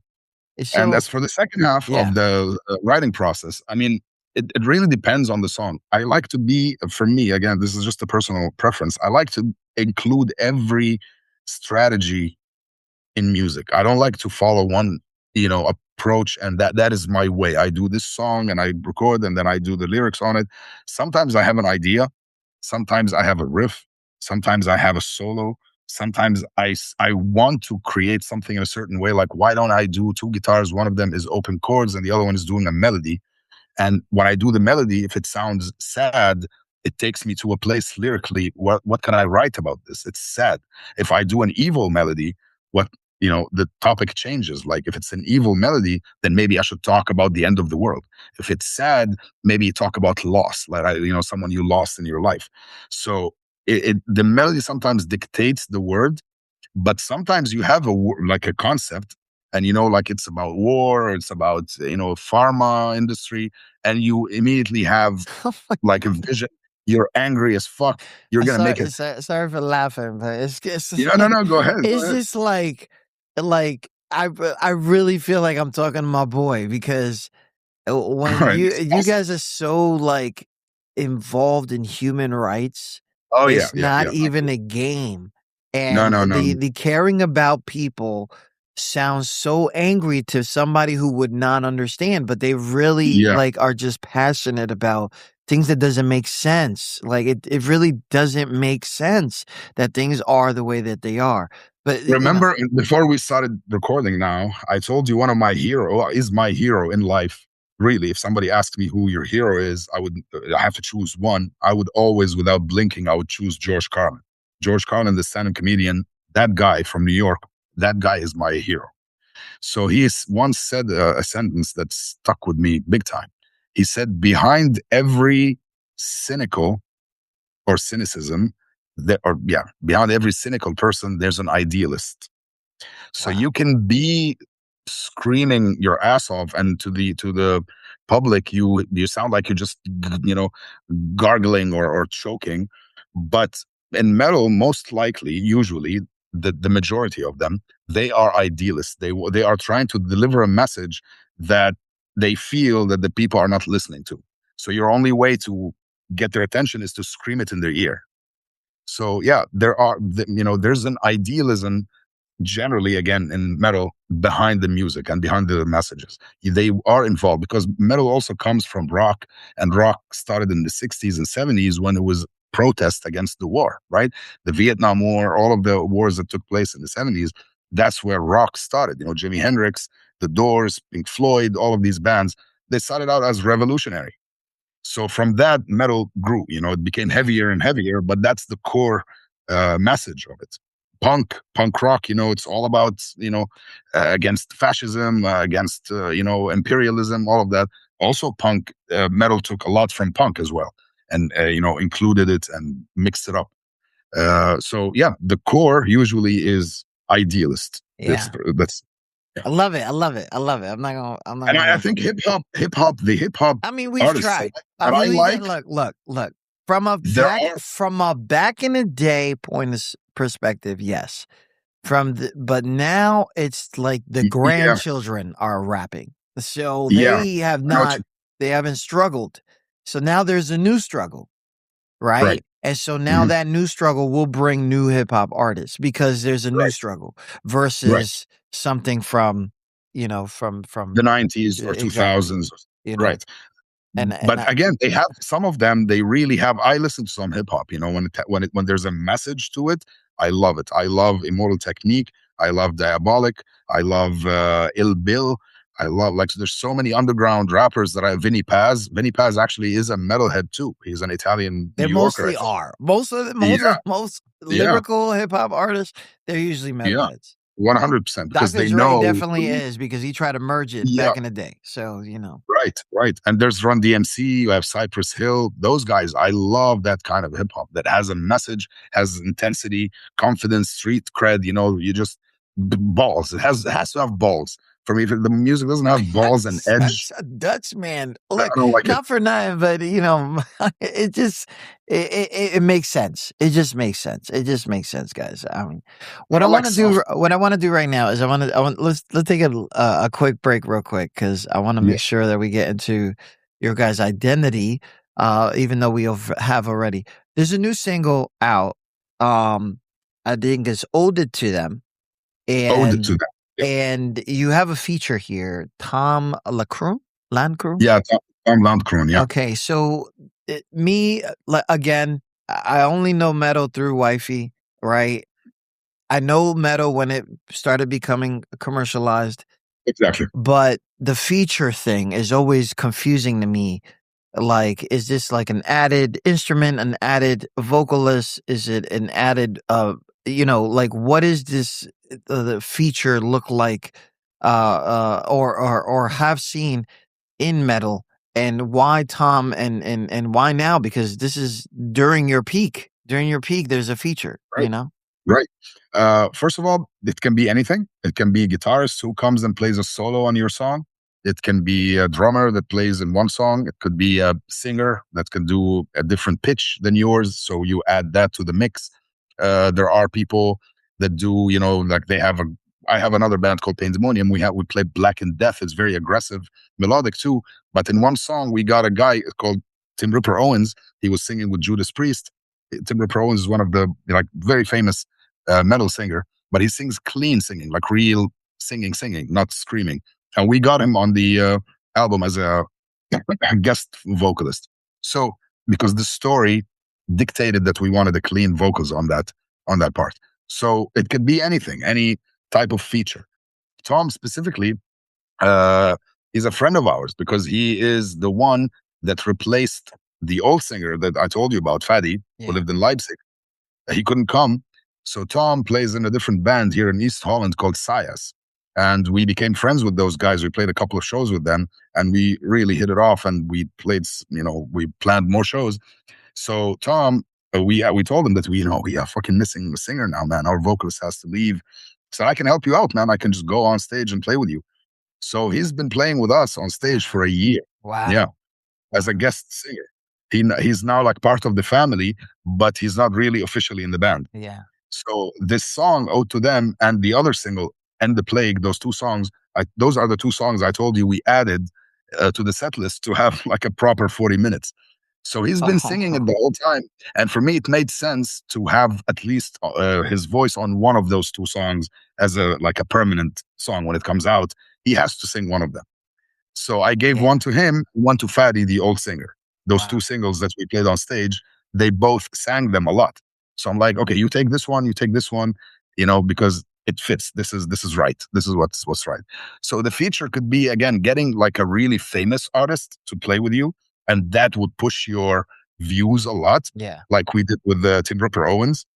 S5: And
S4: So
S5: as for the second half
S4: yeah.
S5: of the writing process, I mean, it really depends on the song. I like to be, for me, again, this is just a personal preference. I like to include every strategy in music. I don't like to follow one, approach, and that is my way. I do this song and I record and then I do the lyrics on it. Sometimes I have an idea, sometimes I have a riff, sometimes I have a solo, sometimes I want to create something in a certain way. Like, why don't I do two guitars? One of them is open chords and the other one is doing a melody. And when I do the melody, if it sounds sad, it takes me to a place lyrically. What can I write about this? It's sad. If I do an evil melody, the topic changes. Like, if it's an evil melody, then maybe I should talk about the end of the world. If it's sad, maybe talk about loss, like someone you lost in your life. So the melody sometimes dictates the word, but sometimes you have like a concept, and like it's about war, or it's about pharma industry, and you immediately have
S4: Oh my
S5: like a vision. You're angry as fuck. You're gonna make it.
S4: sorry for laughing, but it's
S5: Yeah, no, go ahead. Go
S4: it's
S5: ahead.
S4: just like I really feel like I'm talking to my boy because when
S5: Right.
S4: you guys are so like involved in human rights,
S5: Oh yeah,
S4: it's
S5: yeah,
S4: not
S5: yeah.
S4: even a game.
S5: No,
S4: And
S5: no, no.
S4: the caring about people sounds so angry to somebody who would not understand, but they really
S5: Yeah.
S4: like are just passionate about things that doesn't make sense. Like it really doesn't make sense that things are the way that they are. But
S5: Remember, before we started recording now, I told you one of my hero is my hero in life. Really, if somebody asked me who your hero is, I have to choose one. I would always, without blinking, I would choose George Carlin. George Carlin, the stand-up comedian, that guy from New York, that guy is my hero. So he once said a sentence that stuck with me big time. He said, behind every cynical or cynicism, behind every cynical person, there's an idealist. So
S4: wow.
S5: you can be screaming your ass off, and to the public, you sound like you're just gargling or choking. But in metal, most likely, usually, the majority of them, they are idealists. They are trying to deliver a message that they feel that the people are not listening to. So your only way to get their attention is to scream it in their ear. So yeah, there's an idealism generally, again, in metal, behind the music and behind the messages. They are involved because metal also comes from rock, and rock started in the 60s and 70s when it was protest against the war, right? The Vietnam War, all of the wars that took place in the 70s, that's where rock started. Jimi Hendrix, The Doors, Pink Floyd, all of these bands, they started out as revolutionary. So from that, metal grew. It became heavier and heavier, but that's the core message of it. Punk rock, it's all about, against fascism, against, imperialism, all of that. Also, punk metal took a lot from punk as well, and included it and mixed it up. So yeah, the core usually is idealist.
S4: Yeah.
S5: That's
S4: I love it. I'm not
S5: and
S4: gonna
S5: I think hip hop.
S4: I mean, we've
S5: artists
S4: tried.
S5: that I like.
S4: Look. From a back in the day perspective, yes. But now it's like the grandchildren are rapping, so they haven't struggled. So now there's a new struggle, right? And so now that new struggle will bring new hip hop artists because there's a new struggle versus something from
S5: the 90s or 2000s.
S4: Exactly.
S5: Right.
S4: And
S5: But again, they have some of them. They really have. I listen to some hip hop. When there's a message to it, I love it. I love Immortal Technique. I love Diabolic. I love Ill Bill. I love there's so many underground rappers that I Vinny Paz. Vinny Paz actually is a metalhead too. He's an Italian
S4: they
S5: New Yorker.
S4: mostly are. Most of the
S5: Yeah,
S4: most
S5: yeah,
S4: lyrical hip hop artists, they're usually
S5: yeah,
S4: metalheads.
S5: 100% because
S4: Dr.
S5: they
S4: Dre
S5: know.
S4: definitely is because he tried to merge it
S5: Yeah,
S4: back in the day. So,
S5: right, right. And there's Run DMC. You have Cypress Hill. Those guys, I love that kind of hip hop that has a message, has intensity, confidence, street cred. You just balls. It has to have balls. For me, if the music doesn't have balls and edge,
S4: That's a Dutch man.
S5: I
S4: Look,
S5: don't like it.
S4: not for nothing, but it just it makes sense. It just makes sense. It just makes sense, guys. I mean, what
S5: I
S4: I
S5: like
S4: want to do,
S5: soft.
S4: what I want to do right now is let's take a quick break real quick because I want to
S5: Yeah,
S4: make sure that we get into your guys' identity, even though we have already. There's a new single out. I think it's Ode It to Them.
S5: ode
S4: And
S5: to that. Yeah,
S4: and you have a feature here, Tom Landcrew.
S5: yeah. Tom Landkron. Yeah,
S4: Okay, so again, I only know metal through Wifey, right? I know metal when it started becoming commercialized,
S5: exactly.
S4: but the feature thing is always confusing to me. Like, is this like an added instrument, an added vocalist? Is it an added, like what is this, the feature look like, or have seen in metal, and why Tom and why now? Because this is during your peak. During your peak, there's a feature,
S5: Right. Right. First of all, it can be anything. It can be a guitarist who comes and plays a solo on your song. It can be a drummer that plays in one song. It could be a singer that can do a different pitch than yours. So you add that to the mix. There are people that do, like I have another band called Pandemonium. We play Black and Death. It's very aggressive, melodic too. But in one song, we got a guy called Tim Ripper Owens. He was singing with Judas Priest. Tim Ripper Owens is one of the very famous metal singer, but he sings clean singing, like real singing, not screaming. And we got him on the album as a guest vocalist. So because the story dictated that we wanted a clean vocals on that part. So it could be anything, any type of feature. Tom specifically is a friend of ours because he is the one that replaced the old singer that I told you about, Fadi, who lived in Leipzig. He couldn't come. So Tom plays in a different band here in East Holland called Sayas. And we became friends with those guys. We played a couple of shows with them and we really hit it off, and we played, we planned more shows. So Tom, we told him that we are fucking missing a singer now, man. Our vocalist has to leave. So I can help you out, man. I can just go on stage and play with you. So he's been playing with us on stage for a year.
S4: Wow.
S5: Yeah. As a guest singer. He's now like part of the family, but he's not really officially in the band.
S4: Yeah.
S5: So this song, Ode to Them, and the other single, End the Plague, those two songs, those are the two songs I told you we added to the set list to have like a proper 40 minutes. So he's been singing it the whole time. And for me, it made sense to have at least his voice on one of those two songs as a permanent song when it comes out. He has to sing one of them. So I gave one to him, one to Fadi, the old singer. Those two singles that we played on stage, they both sang them a lot. So I'm like, okay, you take this one, because it fits. This is right. This is what's right. So the feature could be, again, getting like a really famous artist to play with you, and that would push your views a lot.
S4: Yeah.
S5: Like we did with Tim Ripper Owens,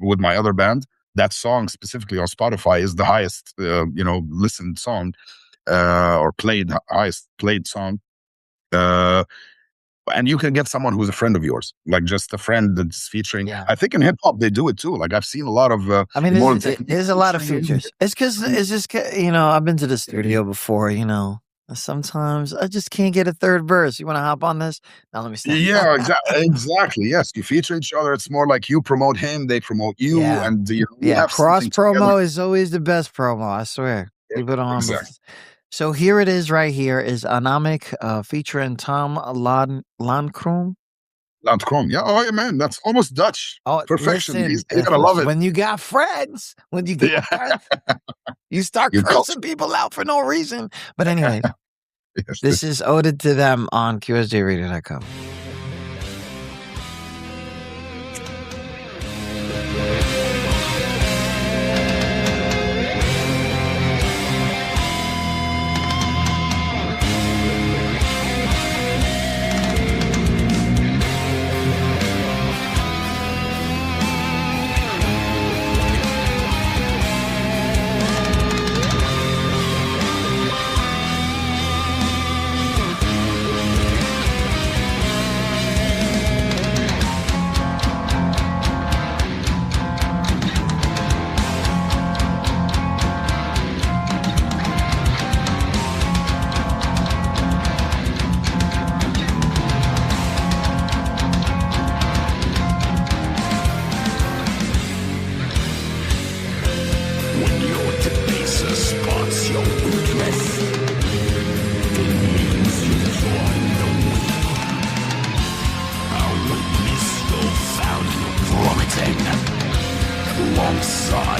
S5: with my other band. That song specifically on Spotify is the highest, listened song, or highest played song. And you can get someone who's a friend of yours, like just a friend that's featuring.
S4: Yeah.
S5: I think in hip hop they do it too. Like I've seen a lot of.
S4: There's a lot of features. It's because I've been to the studio before. Sometimes I just can't get a third verse. You want to hop on this? Now let me stop.
S5: Yeah, exactly. Yes, you feature each other. It's more like you promote him, they promote you, and you have
S4: cross
S5: something
S4: promo
S5: together.
S4: is always the best promo. I swear.
S5: Yeah,
S4: Keep it on.
S5: exactly.
S4: So here it is right here is Anomic featuring Tom Landkroon.
S5: Landkroon. Yeah. Oh, yeah, man. That's almost Dutch.
S4: Oh,
S5: Perfection.
S4: Listen,
S5: You gotta love it.
S4: When you got friends, friends, you start cursing people out for no reason. But anyway,
S5: Yes,
S4: This is Ode to Them on QSJRadio.com.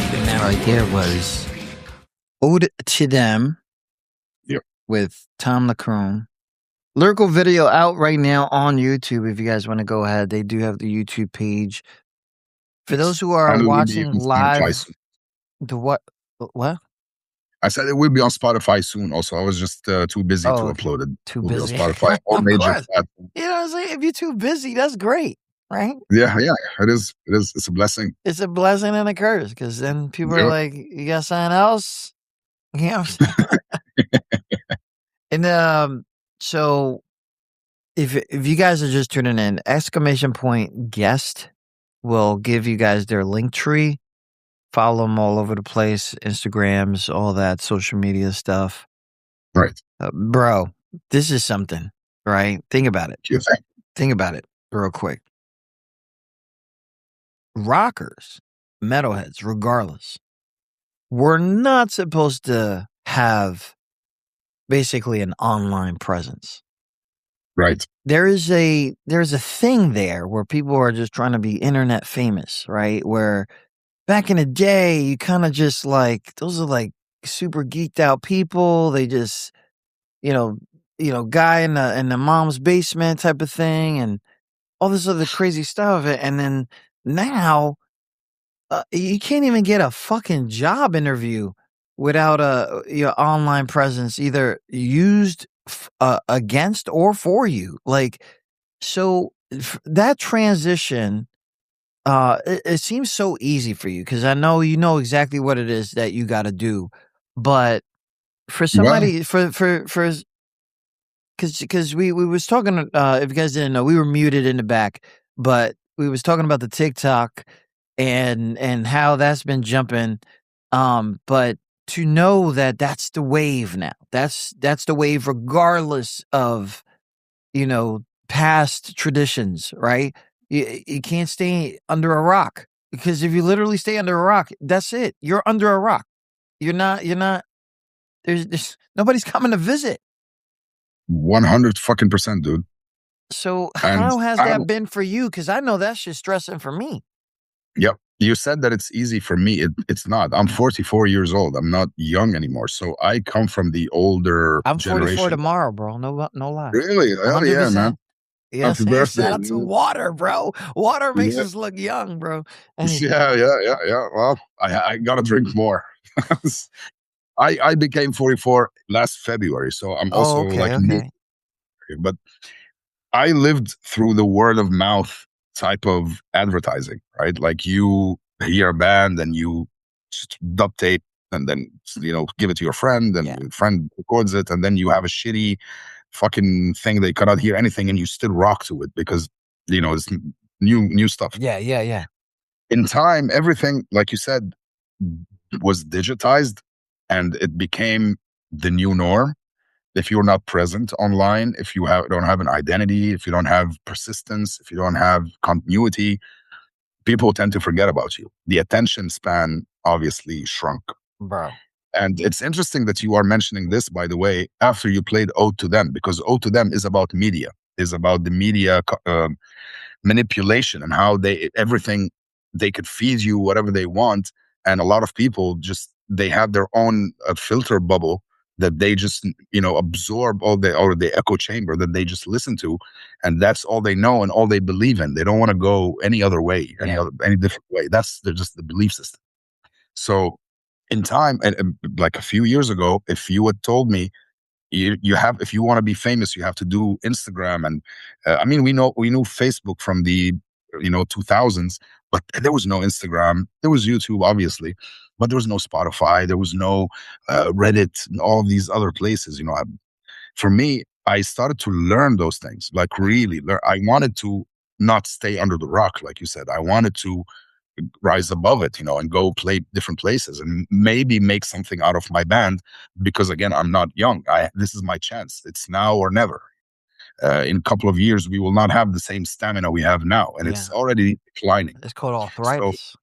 S4: And that right there was Ode to Them with Tom LaCrone. Lyrical video out right now on YouTube if you guys want to go ahead. They do have the YouTube page. For those who are watching live, the what?
S5: I said it will be on Spotify soon. Also, I was just too busy to upload it.
S4: Too busy.
S5: On Spotify, all major platforms.
S4: You know what I'm saying? If you're too busy, that's great, right?
S5: Yeah, it is. It's a blessing.
S4: It's a blessing and a curse because then people are like, "You got something else?" You know what I'm saying? And so if you guys are just tuning in, !guest will give you guys their link tree. Follow them all over the place, Instagrams, all that social media stuff.
S5: Right.
S4: Bro, this is something, right? Think about it. Think about it real quick. Rockers, metalheads, regardless, we're not supposed to have basically an online presence.
S5: Right.
S4: There's a thing there where people are just trying to be internet famous, right? Where back in the day, you kind of just like, those are like super geeked out people. They just, guy in the mom's basement type of thing and all this other crazy stuff. And then now you can't even get a fucking job interview without your online presence either used against or for you. Like, so that transition, it seems so easy for you because I know you know exactly what it is that you got to do, but for somebody because we was talking, if you guys didn't know, we were muted in the back, but we was talking about the TikTok and how that's been jumping, but to know that that's the wave now, that's the wave regardless of past traditions, right? You can't stay under a rock because if you literally stay under a rock, that's it. You're under a rock. You're not. There's nobody's coming to visit.
S5: 100% dude.
S4: So how has that been for you? Because I know that's just stressing for me.
S5: Yep. You said that it's easy for me. It's not. I'm 44 years old. I'm not young anymore. So I come from the older
S4: I'm 44
S5: generation.
S4: Tomorrow, bro. No lie.
S5: Really? Oh, yeah, man.
S4: Yes,
S5: Happy birthday.
S4: Shout out to water, bro. Water makes us look young, bro.
S5: Yeah. Well, I gotta drink more. I became 44 last February, so I'm also
S4: okay.
S5: But I lived through the word of mouth type of advertising, right? Like you hear a band and you just duct tape and then give it to your friend and your friend records it and then you have a shitty fucking thing they cannot hear anything and you still rock to it because it's new stuff.
S4: Yeah.
S5: In time, everything, like you said, was digitized and it became the new norm. If you're not present online, if you don't have an identity, if you don't have persistence, if you don't have continuity, people tend to forget about you. The attention span obviously shrunk.
S4: Bro.
S5: And it's interesting that you are mentioning this, by the way, after you played Ode to Them, because Ode to Them is about media, is about the media manipulation and how everything they could feed you whatever they want. And a lot of people they have their own filter bubble that they just, absorb or the echo chamber that they just listen to, and that's all they know and all they believe in. They don't want to go any other way, any different way. They're just the belief system. So in time, and like a few years ago, if you had told me if you want to be famous, you have to do Instagram, and we knew Facebook from the 2000s, but there was no Instagram. There was YouTube, obviously, but there was no Spotify. There was no Reddit and all of these other places. For me, I started to learn those things, like really learn. I wanted to not stay under the rock, like you said. I wanted to rise above it, and go play different places and maybe make something out of my band, because again, I'm not young. This is my chance. It's now or never. In a couple of years, we will not have the same stamina we have now, and it's already declining.
S4: It's called arthritis.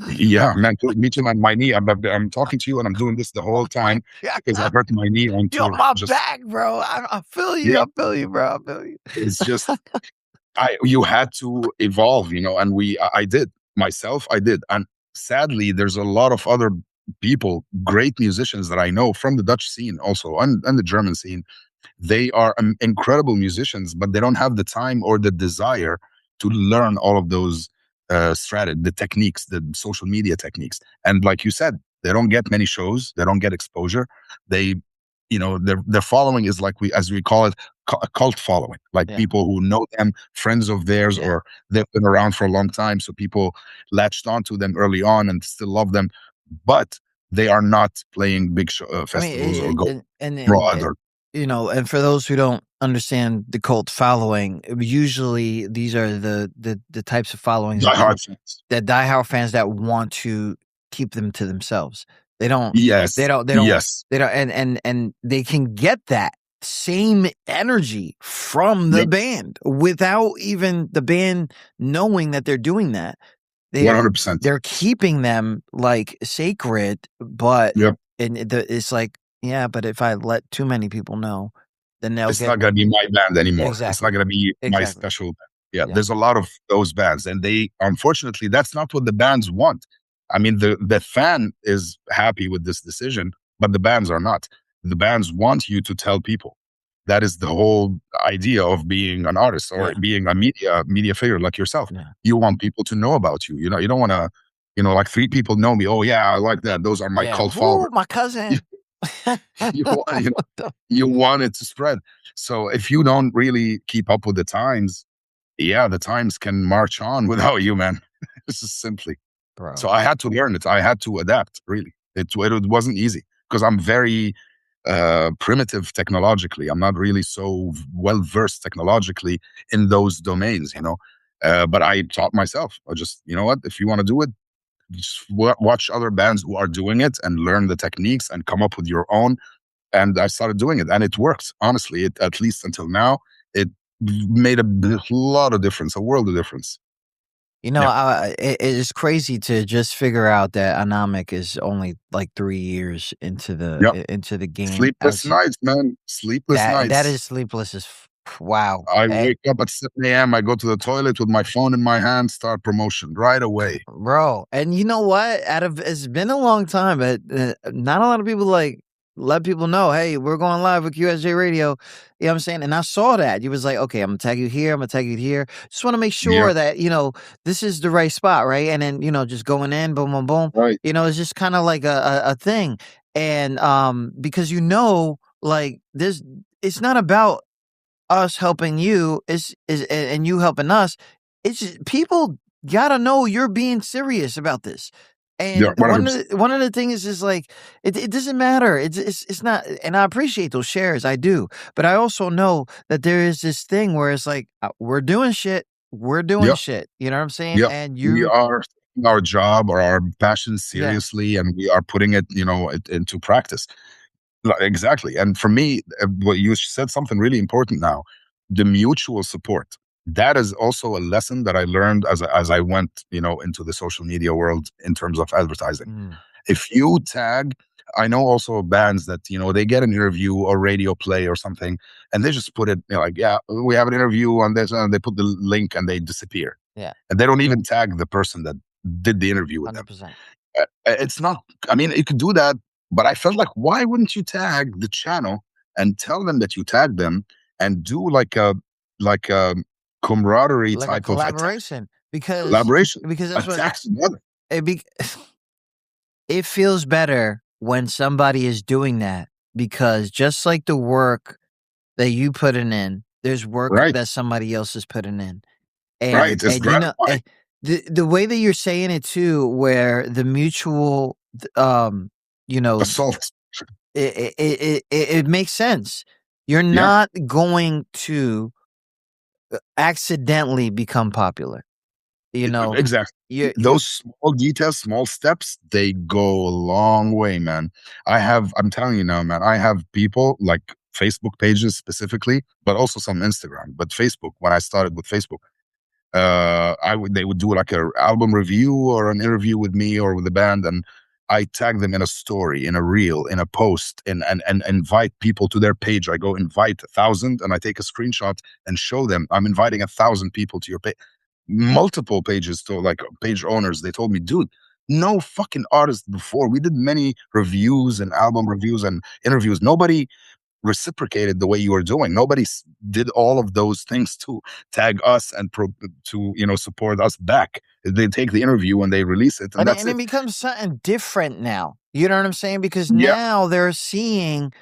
S5: So, yeah, man, me too, man. My knee. I'm talking to you, and I'm doing this the whole time because I hurt my knee on tour.
S4: You're my back, bro. I feel you.
S5: Yeah.
S4: I feel you, bro. I feel you.
S5: It's just you had to evolve, and I did myself. I did, and sadly, there's a lot of other people, great musicians that I know from the Dutch scene also, and the German scene. They are incredible musicians, but they don't have the time or the desire to learn all of those the techniques, the social media techniques. And like you said, they don't get many shows. They don't get exposure. They, their following is like as we call it, a cult following, like people who know them, friends of theirs, or they've been around for a long time. So people latched onto them early on and still love them, but they are not playing big festivals or go abroad or.
S4: And for those who don't understand the cult following, usually these are the types of followings diehard fans that want to keep them to themselves. They don't.
S5: Yes.
S4: They don't.
S5: Yes.
S4: They don't. And they can get that same energy from the band without even the band knowing that they're doing that.
S5: 100%.
S4: They're keeping them like sacred, but it's like. Yeah, but if I let too many people know, then
S5: it's not going to be my band anymore.
S4: Exactly.
S5: It's not going to be my special band. Yeah, there's a lot of those bands, and unfortunately, that's not what the bands want. I mean, the fan is happy with this decision, but the bands are not. The bands want you to tell people. That is the whole idea of being an artist or being a media figure like yourself. Yeah. You want people to know about you. You don't want to, like 3 people know me. Oh yeah, I like that. Those are my cult followers.
S4: My cousin.
S5: You want it to spread. So if you don't really keep up with the times, the times can march on without you, man. This is simply.
S4: Bro.
S5: So I had to learn it. I had to adapt. Really, it wasn't easy because I'm very primitive technologically. I'm not really so well versed technologically in those domains, But I taught myself. I just, what? If you want to do it, just watch other bands who are doing it and learn the techniques and come up with your own. And I started doing it, and it works. Honestly, at least until now, it made a lot of difference, a world of difference.
S4: It's crazy to just figure out that Anomic is only like 3 years into the game.
S5: Sleepless nights, man. Sleepless nights.
S4: That is sleepless as wow.
S5: I wake up at 7 a.m. I go to the toilet with my phone in my hand, start promotion right away.
S4: Bro, and you know what? It's been a long time, but not a lot of people let people know, hey, we're going live with QSJ Radio. You know what I'm saying? And I saw that. You was like, okay, I'm going to tag you here. I'm going to tag you here. Just want to make sure that, this is the right spot, right? And then, just going in, boom, boom, boom.
S5: Right.
S4: It's just kind of like a thing. And because like this, it's not about us helping you and you helping us. It's just, people gotta know you're being serious about this. And one of the things is like it doesn't matter. It's not, and I appreciate those shares, I do. But I also know that there is this thing where it's like we're doing shit. We're doing shit. You know what I'm saying?
S5: Yep.
S4: And
S5: we are taking our job or our passion seriously, and we are putting it, into practice. Exactly. And for me, what you said something really important now, the mutual support. That is also a lesson that I learned as I went, into the social media world in terms of advertising. If you tag, I know also bands that, they get an interview or radio play or something, and they just put it, we have an interview on this, and they put the link and they disappear.
S4: Yeah.
S5: And they don't even tag the person that did the interview with
S4: 100%.
S5: them. It's not, you could do that But I felt like, why wouldn't you tag the channel and tell them that you tagged them and do like a camaraderie
S4: Like a
S5: type of attack,
S4: collaboration, because
S5: collaboration,
S4: that's what
S5: attacks together.
S4: it be, it feels better when somebody is doing that, because just like the work that you putting in, there's work
S5: Right,
S4: that somebody else is putting in.
S5: right. It's
S4: And you know,
S5: gratifying.
S4: the way that you're saying it too, where the mutual you know,
S5: Assault.
S4: it makes sense. You're
S5: Yeah,
S4: not going to accidentally become popular. You know,
S5: exactly.
S4: you
S5: Those small details, small steps, they go a long way, man. I'm telling you now, man, I have people like Facebook pages specifically, but also some Instagram. But Facebook, when I started with Facebook, they would do like a album review or an interview with me or with the band, and I tag them in a story, in a reel, in a post, and invite people to their page. I go invite 1,000, and I take a screenshot and show them I'm inviting 1,000 people to your page. Multiple pages to like page owners. They told me, dude, no fucking artist before. We did many reviews and album reviews and interviews. Nobody reciprocated the way you are doing. Nobody did all of those things to tag us and to support us back. They take the interview and they release it, and that's
S4: and it
S5: it.
S4: becomes something different now. You know what I'm saying? Because
S5: Yeah.
S4: now they're seeing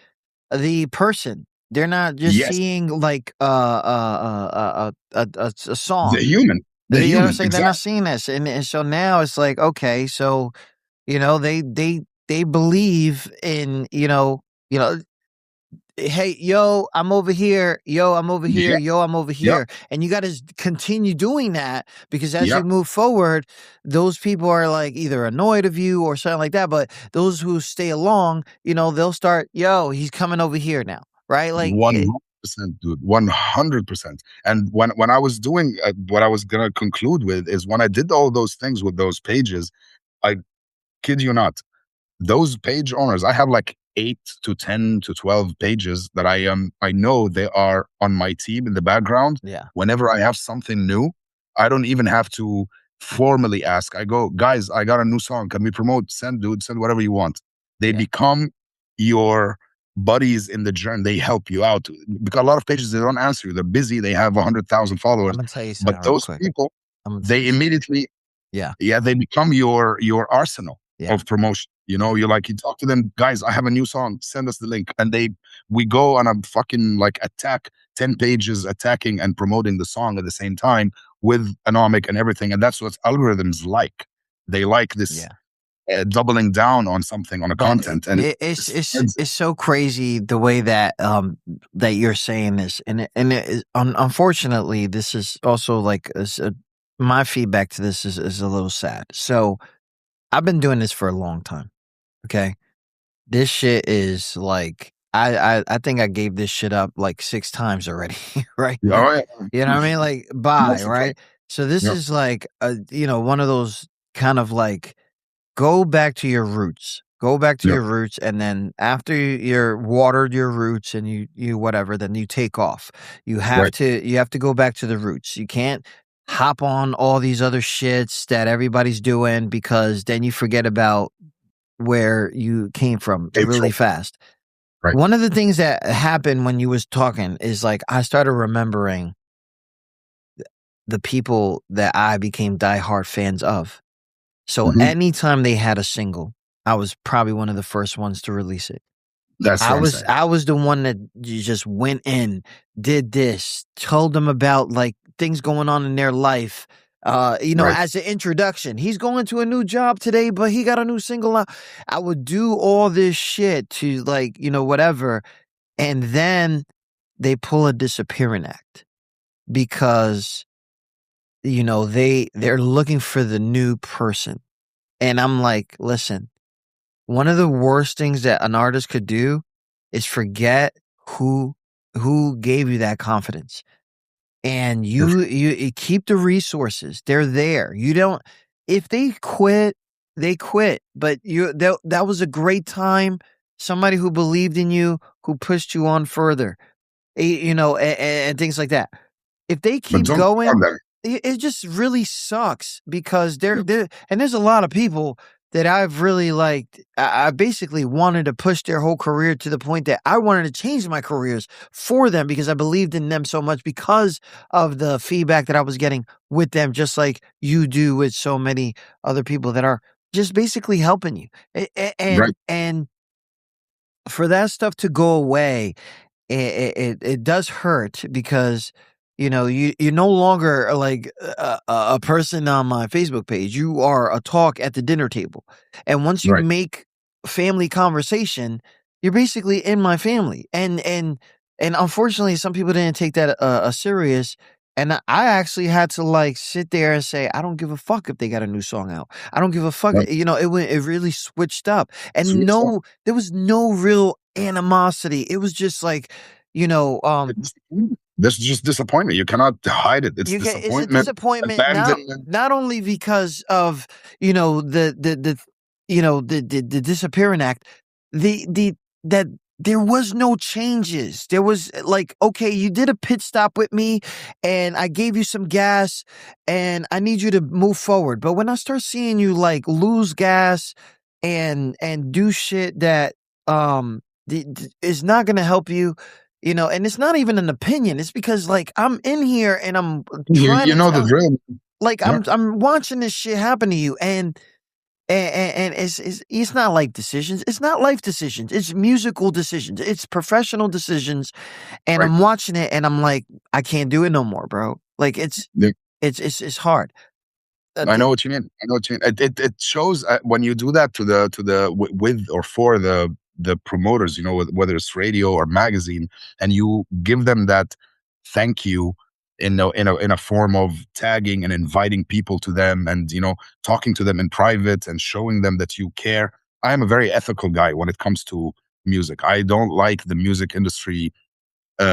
S4: the person. They're not just
S5: Yes.
S4: seeing like a
S5: The
S4: song.
S5: human. The
S4: You know what I'm
S5: human.
S4: saying? They're not
S5: Exactly.
S4: seeing this, and so now it's like, okay, so they believe in hey, yo, I'm over here. Yo, I'm over here.
S5: Yeah.
S4: Yo, I'm over
S5: Yeah.
S4: here. And you got to continue doing that, because as
S5: Yeah.
S4: you move forward, those people are like either annoyed of you or something like that. But those who stay along, they'll start, yo, he's coming over here now. Right? Like,
S5: 100%, dude. 100%. And when I was doing what I was gonna conclude with is when I did all those things with those pages, I kid you not, those page owners, I have like 8 to 10 to 12 pages that I know they are on my team in the background.
S4: yeah,
S5: Whenever I have something new, I don't even have to formally ask. I go, guys, I got a new song. Can we promote? Send, dude, send whatever you want. They
S4: yeah.
S5: become your buddies in the journey. They help you out, because a lot of pages, they don't answer you. They're busy. They have 100,000
S4: I'm
S5: followers,
S4: going to tell you
S5: but
S4: something real
S5: those
S4: quick.
S5: people,
S4: I'm gonna
S5: they immediately,
S4: yeah,
S5: yeah, they become your arsenal
S4: yeah.
S5: of promotion. You're like, you talk to them, guys, I have a new song, send us the link. And we go on a fucking like attack, 10 pages attacking and promoting the song at the same time with Anomic and everything. And that's what algorithms like. They like this
S4: Yeah.
S5: doubling down on something, on a
S4: But
S5: content. And
S4: it's so crazy the way that that you're saying this, unfortunately, this is also like my feedback to this is a little sad. So I've been doing this for a long time. Okay, this shit is like I think I gave this shit up like 6 times already. Right?
S5: oh, yeah.
S4: You know what I mean? Like, bye.
S5: That's the thing.
S4: Right? So this
S5: Yeah.
S4: is like one of those kind of like, go back to your roots. Go back to
S5: Yeah.
S4: your roots, and then after you're watered your roots and you whatever, then you take off. You have to go back to the roots. You can't hop on all these other shits that everybody's doing, because then you forget about where you came from really fast.
S5: Right.
S4: One of the things that happened when you was talking is like I started remembering the people that I became diehard fans of. So
S5: Mhm.
S4: anytime they had a single, I was probably one of the first ones to release it.
S5: That's what I'm saying.
S4: I was the one that you just went in, did this, told them about like things going on in their life.
S5: Right.
S4: As an introduction, he's going to a new job today, but he got a new single out. I would do all this shit to like, whatever. And then they pull a disappearing act because, they're looking for the new person. And I'm like, listen, one of the worst things that an artist could do is forget who gave you that confidence. And you keep the resources. They're there. You don't, if they quit, they quit. But that was a great time. Somebody who believed in you, who pushed you on further, and things like that. If they
S5: But
S4: keep
S5: don't
S4: going,
S5: harm them.
S4: it just really sucks, because they're and there's a lot of people that I've really liked. I basically wanted to push their whole career to the point that I wanted to change my careers for them because I believed in them so much because of the feedback that I was getting with them, just like you do with so many other people that are just basically helping you.
S5: Right.
S4: And for that stuff to go away, it does hurt because you're no longer like a person on my Facebook page. You are a talk at the dinner table, and once you
S5: Right.
S4: make family conversation, you're basically in my family. And unfortunately, some people didn't take that serious. And I actually had to like sit there and say, I don't give a fuck if they got a new song out. I don't give a fuck.
S5: Right.
S4: It really switched up, and
S5: Switch up.
S4: there was no real animosity. It was just like,
S5: This is just disappointment. You cannot hide it. It's
S4: it's a
S5: disappointment,
S4: disappointment
S5: abandonment.
S4: not only because of the disappearing act, the that there was no changes. There was like, okay, you did a pit stop with me, and I gave you some gas, and I need you to move forward. But when I start seeing you like lose gas and do shit that is not going to help you. And it's not even an opinion. It's because like I'm in here and I'm trying
S5: You
S4: to
S5: know the
S4: tell,
S5: drill.
S4: like
S5: Yeah.
S4: I'm watching this shit happen to you, and it's not life decisions. It's not life decisions. It's musical decisions. It's professional decisions, and
S5: Right.
S4: I'm watching it, and I'm like, I can't do it no more, bro. Like
S5: Yeah.
S4: it's hard.
S5: I know what you mean. I know what you mean. It shows when you do that to the with or for the promoters, whether it's radio or magazine, and you give them that thank you in a form of tagging and inviting people to them, and talking to them in private and showing them that you care. I am a very ethical guy when it comes to music. I don't like the music industry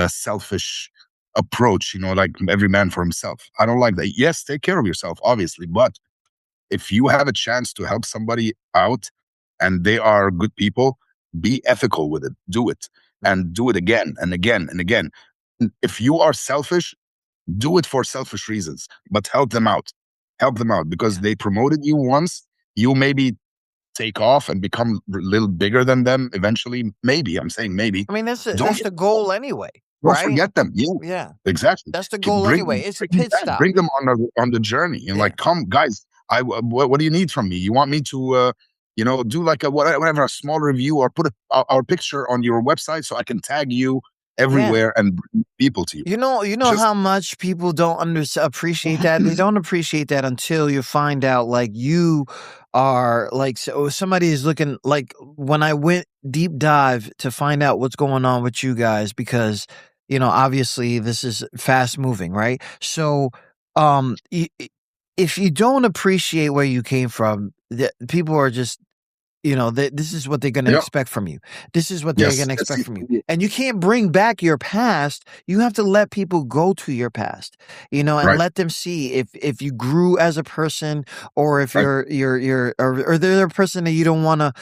S5: selfish approach, like every man for himself. I don't like that. Yes, take care of yourself, obviously, but if you have a chance to help somebody out and they are good people, be ethical with it. Do it and do it again and again and again. If you are selfish, do it for selfish reasons, but help them out. Help them out because they promoted you once. You maybe take off and become a little bigger than them eventually. Maybe, I'm saying maybe.
S4: I mean, that's
S5: Don't
S4: the goal anyway,
S5: Don't
S4: right?
S5: forget them. Yeah,
S4: Yeah,
S5: exactly.
S4: that's the goal anyway. It's a
S5: Bring them
S4: pit
S5: back.
S4: stop.
S5: Bring them on the journey. And like, come, guys. What do you need from me? You want me to, do like a whatever, a small review, or put our picture on your website so I can tag you
S4: Yeah.
S5: everywhere and bring people to you.
S4: You know
S5: Just
S4: how much people don't appreciate that. They don't appreciate that until you find out like you are like, so somebody is looking like, when I went deep dive to find out what's going on with you guys, because obviously this is fast moving, right? So if you don't appreciate where you came from, people are just this is what they're going to
S5: Yeah.
S4: expect from you. This is what they're
S5: Yes,
S4: going to
S5: yes,
S4: expect from you. And you can't bring back your past. You have to let people go to your past, and
S5: Right.
S4: let them see if you grew as a person, or if
S5: Right.
S4: or they're a person that you don't want to,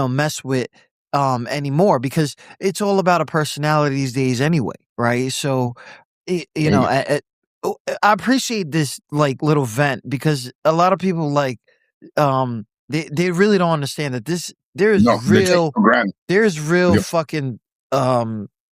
S4: mess with anymore, because it's all about a personality these days anyway, right? So, I appreciate this like little vent, because a lot of people like they really don't understand that
S5: No, they take it for granted.
S4: there's real
S5: Yep.
S4: fucking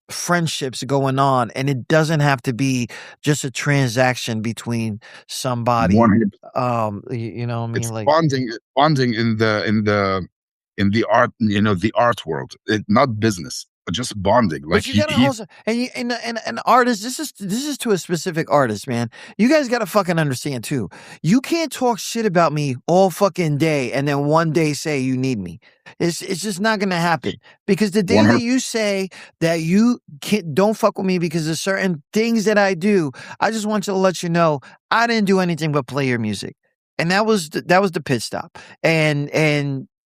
S4: friendships going on, and it doesn't have to be just a transaction between somebody.
S5: 100%.
S4: You know what I mean?
S5: It's
S4: Like,
S5: bonding in the art, the art world. Not business, but just bonding.
S4: but
S5: Like
S4: you gotta also, and an artist. This is to a specific artist, man. You guys gotta fucking understand too. You can't talk shit about me all fucking day and then one day say you need me. It's just not gonna happen, because the day
S5: 100.
S4: that you say that you don't fuck with me because of certain things that I do, I just want you to let you know I didn't do anything but play your music, and that was the pit stop. And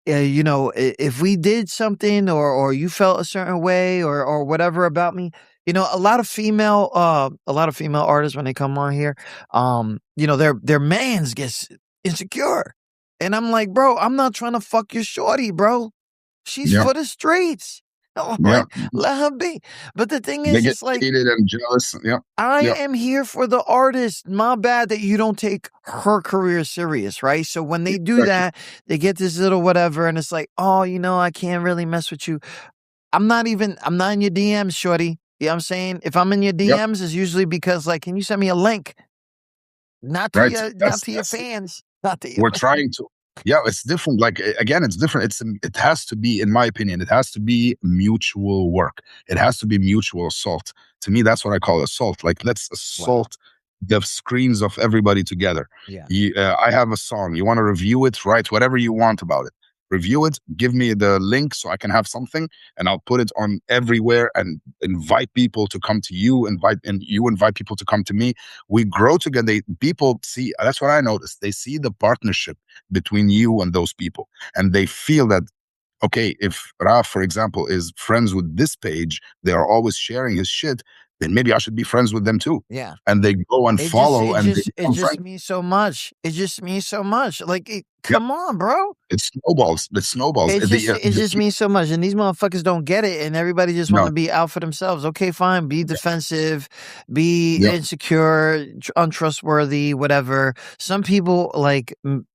S4: if we did something, or you felt a certain way, or whatever about me, a lot of female artists, when they come on here, their mans gets insecure. And I'm like, bro, I'm not trying to fuck your shorty, bro. She's
S5: Yeah.
S4: for the streets. I'm
S5: Yeah.
S4: like, let her be. But the thing
S5: They
S4: is,
S5: get
S4: it's like,
S5: heated and jealous. Yeah.
S4: I
S5: Yeah.
S4: am here for the artist. My bad that you don't take her career serious, right? So when they do
S5: Exactly.
S4: that, they get this little whatever, and it's like, oh, I can't really mess with you. I'm not in your DMs, shorty. You know what I'm saying? If I'm in your
S5: Yep.
S4: DMs, it's usually because, like, can you send me a link? Not to
S5: Right.
S4: your fans. Not to your
S5: We're trying to. Yeah, it's different. Like again, it's different. It has to be, in my opinion, it has to be mutual work. It has to be mutual assault. To me, that's what I call assault. Like, let's assault the screens of everybody together.
S4: Yeah.
S5: I have a song. You want to review it? Write whatever you want about it. Review it. Give me the link so I can have something, and I'll put it on everywhere and invite people to come to you. You invite people to come to me. We grow together. People see. That's what I noticed. They see the partnership between you and those people, and they feel that, okay, if Raf, for example, is friends with this page, they are always sharing his shit, then maybe I should be friends with them too.
S4: Yeah.
S5: And they go and follow, and they
S4: it
S5: become
S4: just
S5: friends.
S4: means so much. It just means so much. Like, come on, bro.
S5: It snowballs. It snowballs.
S4: It just means so much, and these motherfuckers don't get it, and everybody just want
S5: No.
S4: to be out for themselves. Okay, fine, be defensive, be
S5: Yeah.
S4: insecure, untrustworthy, whatever. Some people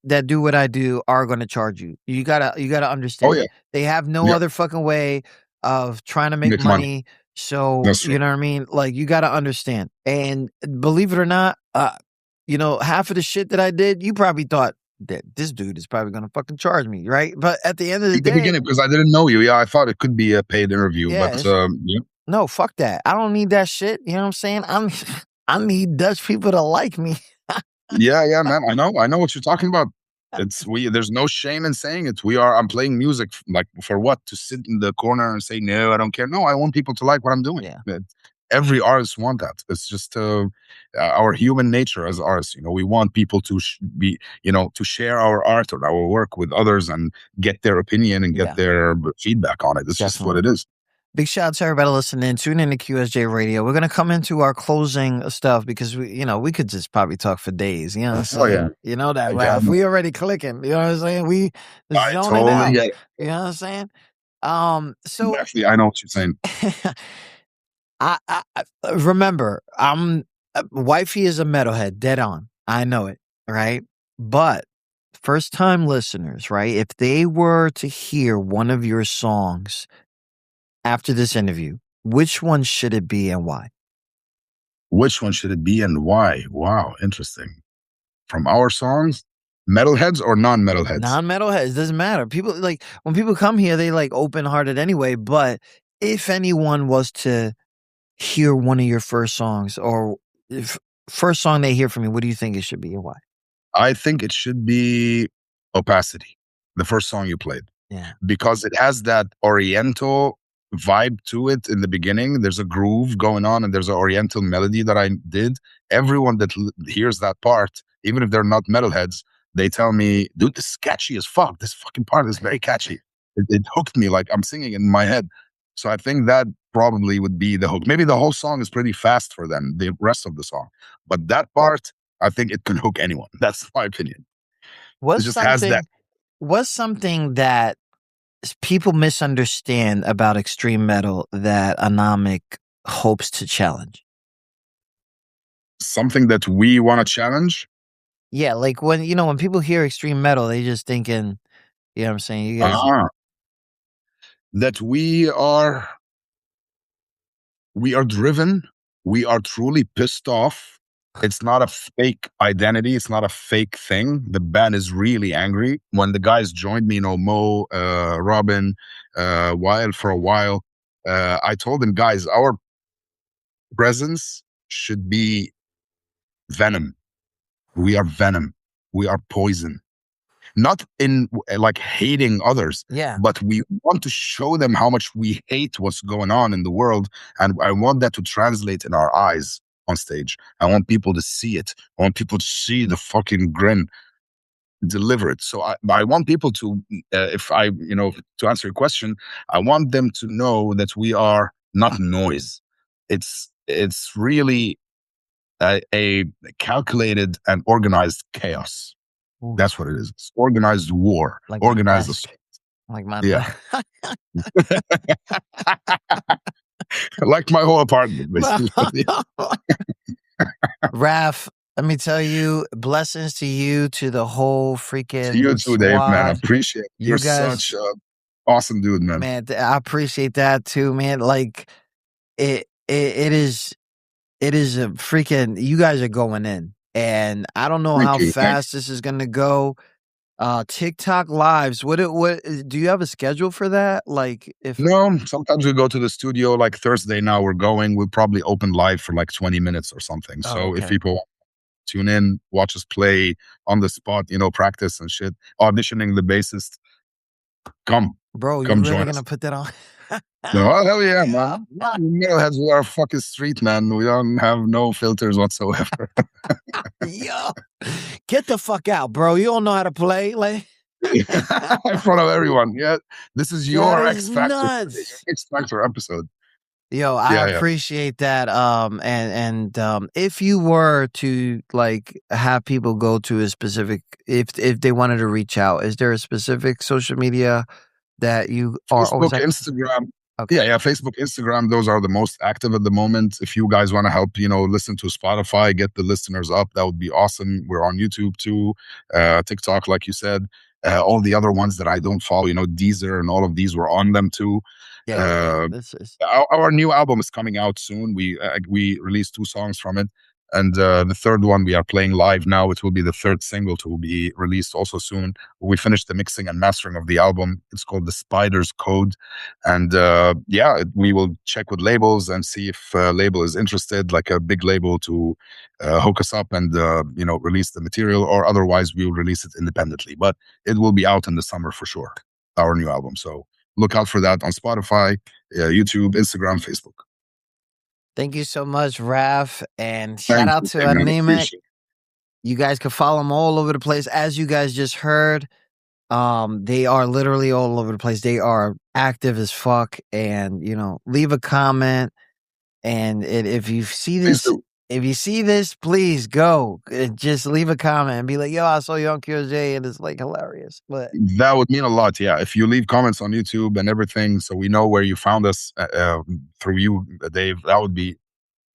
S4: that do what I do are going to charge you. You gotta understand.
S5: Oh, yeah.
S4: They have no
S5: Yeah.
S4: other fucking way of trying to make
S5: Make
S4: money.
S5: money.
S4: So
S5: That's true.
S4: you know what I mean. Like, you gotta understand. And believe it or not, half of the shit that I did, you probably thought that this dude is probably going to fucking charge me, right? But at the end of the
S5: In the
S4: day,
S5: beginning, because I didn't know you. Yeah, I thought it could be a paid interview,
S4: Yeah,
S5: but yeah.
S4: no, fuck that. I don't need that shit. You know what I'm saying? I need Dutch people to like me.
S5: Yeah, man. I know what you're talking about. There's no shame in saying it. I'm playing music, like, for what? To sit in the corner and say, no, I don't care. No, I want people to like what I'm doing.
S4: Yeah.
S5: Every artist want that. It's just our human nature as artists. We want people to to share our art or our work with others and get their opinion and get their feedback on it. It's just what it is.
S4: Big shout out to everybody listening. Tune in to QSJ Radio. We're gonna come into our closing stuff because we could just probably talk for days. You know what I'm saying?
S5: Oh, yeah.
S4: You know that, Ralph. We already clicking. You know what I'm saying? We
S5: I
S4: zoning
S5: totally
S4: out.
S5: get it.
S4: You know what I'm saying? So
S5: Actually, I know what you're saying.
S4: I remember, wifey is a metalhead, dead on. I know it, right? But first time listeners, right? If they were to hear one of your songs after this interview, which one should it be and why?
S5: Which one should it be and why? Wow, interesting. From our songs, metalheads or non-metalheads?
S4: Non-metalheads, doesn't matter. People, like, when people come here, they like open-hearted anyway. But if anyone was to hear one of your first songs, or if first song they hear from you, what do you think it should be and why?
S5: I think it should be Opacity, the first song you played.
S4: Yeah.
S5: Because it has that Oriental vibe to it in the beginning. There's a groove going on and there's an Oriental melody that I did. Everyone that hears that part, even if they're not metalheads, they tell me, dude, this is catchy as fuck. This fucking part is very catchy. It hooked me, like I'm singing in my head. So I think that probably would be the hook. Maybe the whole song is pretty fast for them, the rest of the song. But that part, I think it can hook anyone. That's my opinion. It just has that.
S4: What's something that people misunderstand about extreme metal that Anomic hopes to challenge?
S5: Something that we want to challenge?
S4: Yeah, like when people hear extreme metal, they just thinking, you know what I'm saying? You guys,
S5: that we are driven. We are truly pissed off. It's not a fake identity. It's not a fake thing. The band is really angry. When the guys joined me, Mo, Robin, Wild for a while, I told them, guys, our presence should be venom. We are venom. We are poison. Not in like hating others, but we want to show them how much we hate what's going on in the world. And I want that to translate in our eyes on stage. I want people to see it. I want people to see the fucking grin, deliver it. So I want people to, to answer your question, I want them to know that we are not noise. It's really a calculated and organized chaos. That's what it is. It's organized war,
S4: like
S5: organized assault.
S4: Like my
S5: Yeah. Like my whole apartment, basically.
S4: Raf, let me tell you, blessings to you, to the whole freaking
S5: You too, Dave, man. I
S4: squad.
S5: appreciate it. You're
S4: guys,
S5: such a awesome dude, man.
S4: man, I appreciate that too, man. Like it is a freaking, you guys are going in, and I don't know how fast this is gonna go. TikTok lives. What do you have a schedule for that? Like if
S5: No, sometimes we go to the studio. Like Thursday now we're going. We'll probably open live for like 20 minutes or something. So if people tune in, watch us play on the spot, practice and shit, auditioning the bassist, come
S4: bro, you
S5: come
S4: really
S5: join
S4: gonna
S5: us.
S4: put that on?
S5: No, hell yeah, man. Metalheads, we are fucking street, man. We don't have no filters whatsoever.
S4: Yo, get the fuck out, bro. You don't know how to play. Like
S5: in front of everyone. Yeah, this is your
S4: is
S5: X Factor,
S4: nuts.
S5: your X Factor episode.
S4: Yo, I appreciate that. And if you were to like have people go to a specific, if they wanted to reach out, is there a specific social media that you are
S5: Facebook, Instagram?
S4: Okay.
S5: Yeah, Facebook, Instagram. Those are the most active at the moment. If you guys want to help, listen to Spotify, get the listeners up, that would be awesome. We're on YouTube too, TikTok, like you said. All the other ones that I don't follow, Deezer and all of these, we're on them too.
S4: This is
S5: Our new album is coming out soon. We released 2 songs from it, and the third one we are playing live now. It will be the third single to be released also soon. We finished the mixing and mastering of the album. It's called The Spider's Code, and we will check with labels and see if a label is interested, like a big label, to hook us up and release the material, or otherwise we'll release it independently. But it will be out in the summer for sure, our new album. So look out for that on Spotify, YouTube, Instagram, Facebook.
S4: Thank you so much, Raf, and shout out to Anomic. You guys can follow them all over the place. As you guys just heard, they are literally all over the place. They are active as fuck, and leave a comment. And if you see this, please go. Just leave a comment and be like, "Yo, I saw you on QSJ, and it's like hilarious." But
S5: that would mean a lot, yeah. If you leave comments on YouTube and everything, so we know where you found us through you, Dave, that would be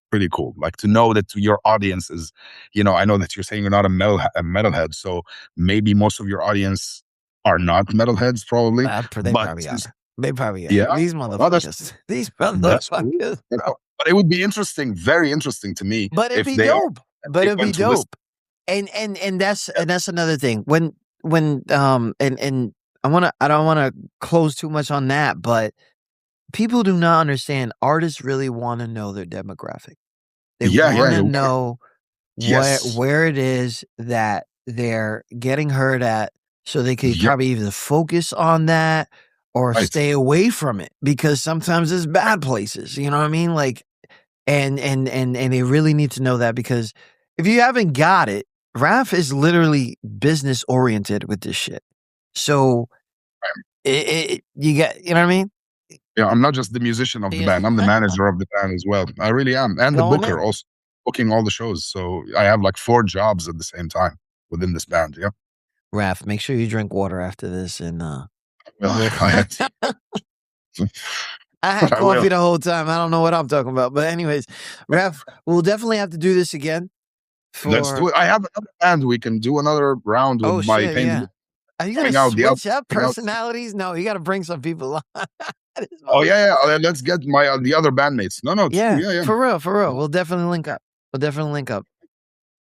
S5: pretty cool. Like to know that your audience is, I know that you're saying you're not a metalhead, so maybe most of your audience are not metalheads, probably.
S4: They probably are. They probably are.
S5: Yeah,
S4: these motherfuckers. These motherfuckers.
S5: Cool. But it would be interesting, very interesting to me.
S4: But it'd be dope. But it'd be dope. And that's another thing. When and I don't wanna close too much on that, but people do not understand. Artists really want to know their demographic. They want to know where it is that they're getting heard at, so they can probably either focus on that or stay away from it, because sometimes it's bad places. You know what I mean? Like, and they really need to know that, because if you haven't got it, Raf is literally business oriented with this shit. So you got, you know what I mean?
S5: Yeah, I'm not just the musician of the band. I'm the manager of the band as well. I really am. And the booker, also booking all the shows. So I have like 4 jobs at the same time within this band. Yeah.
S4: Raf, make sure you drink water after this. And
S5: I
S4: had coffee the whole time. I don't know what I'm talking about. But anyways, Raf, we'll definitely have to do this again.
S5: Let's do it. I have another band. We can do another round with my pain.
S4: Yeah. Are you going to switch up personalities? No, you got to bring some people on.
S5: Oh, yeah. Let's get the other bandmates. No.
S4: Yeah. For real. We'll definitely link up.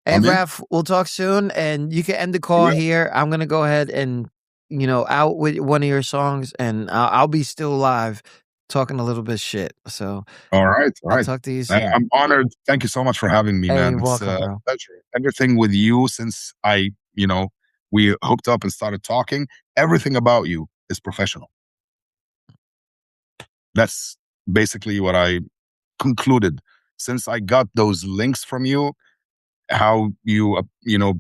S4: Hey, Raf, we'll talk soon, and you can end the call here. I'm going to go ahead and, out with one of your songs, and I'll be still live talking a little bit shit. So,
S5: all right.
S4: I'll talk to you soon.
S5: I'm honored. Thank you so much for having me, man.
S4: You're welcome, bro.
S5: Pleasure. Everything with you since we hooked up and started talking, everything about you is professional. That's basically what I concluded. Since I got those links from you, how you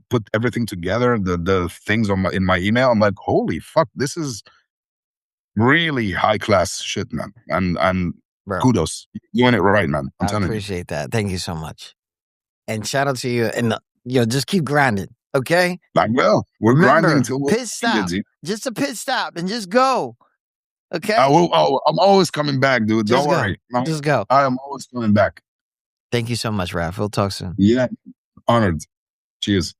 S5: put everything together, the things in my email, I'm like, holy fuck, this is really high class shit, man. And kudos, you're doing it right, man. I'm telling you.
S4: I appreciate that. Thank you so much. And shout out to you. And just keep grinding. Okay?
S5: I will. We're
S4: Remember,
S5: grinding until we're
S4: pit stop. Just a pit stop and just go. Okay?
S5: I'm always coming back, dude.
S4: Just
S5: Don't
S4: go.
S5: worry.
S4: Just go.
S5: I am always coming back.
S4: Thank you so much, Raph. We'll talk soon.
S5: Yeah. Honored. Cheers.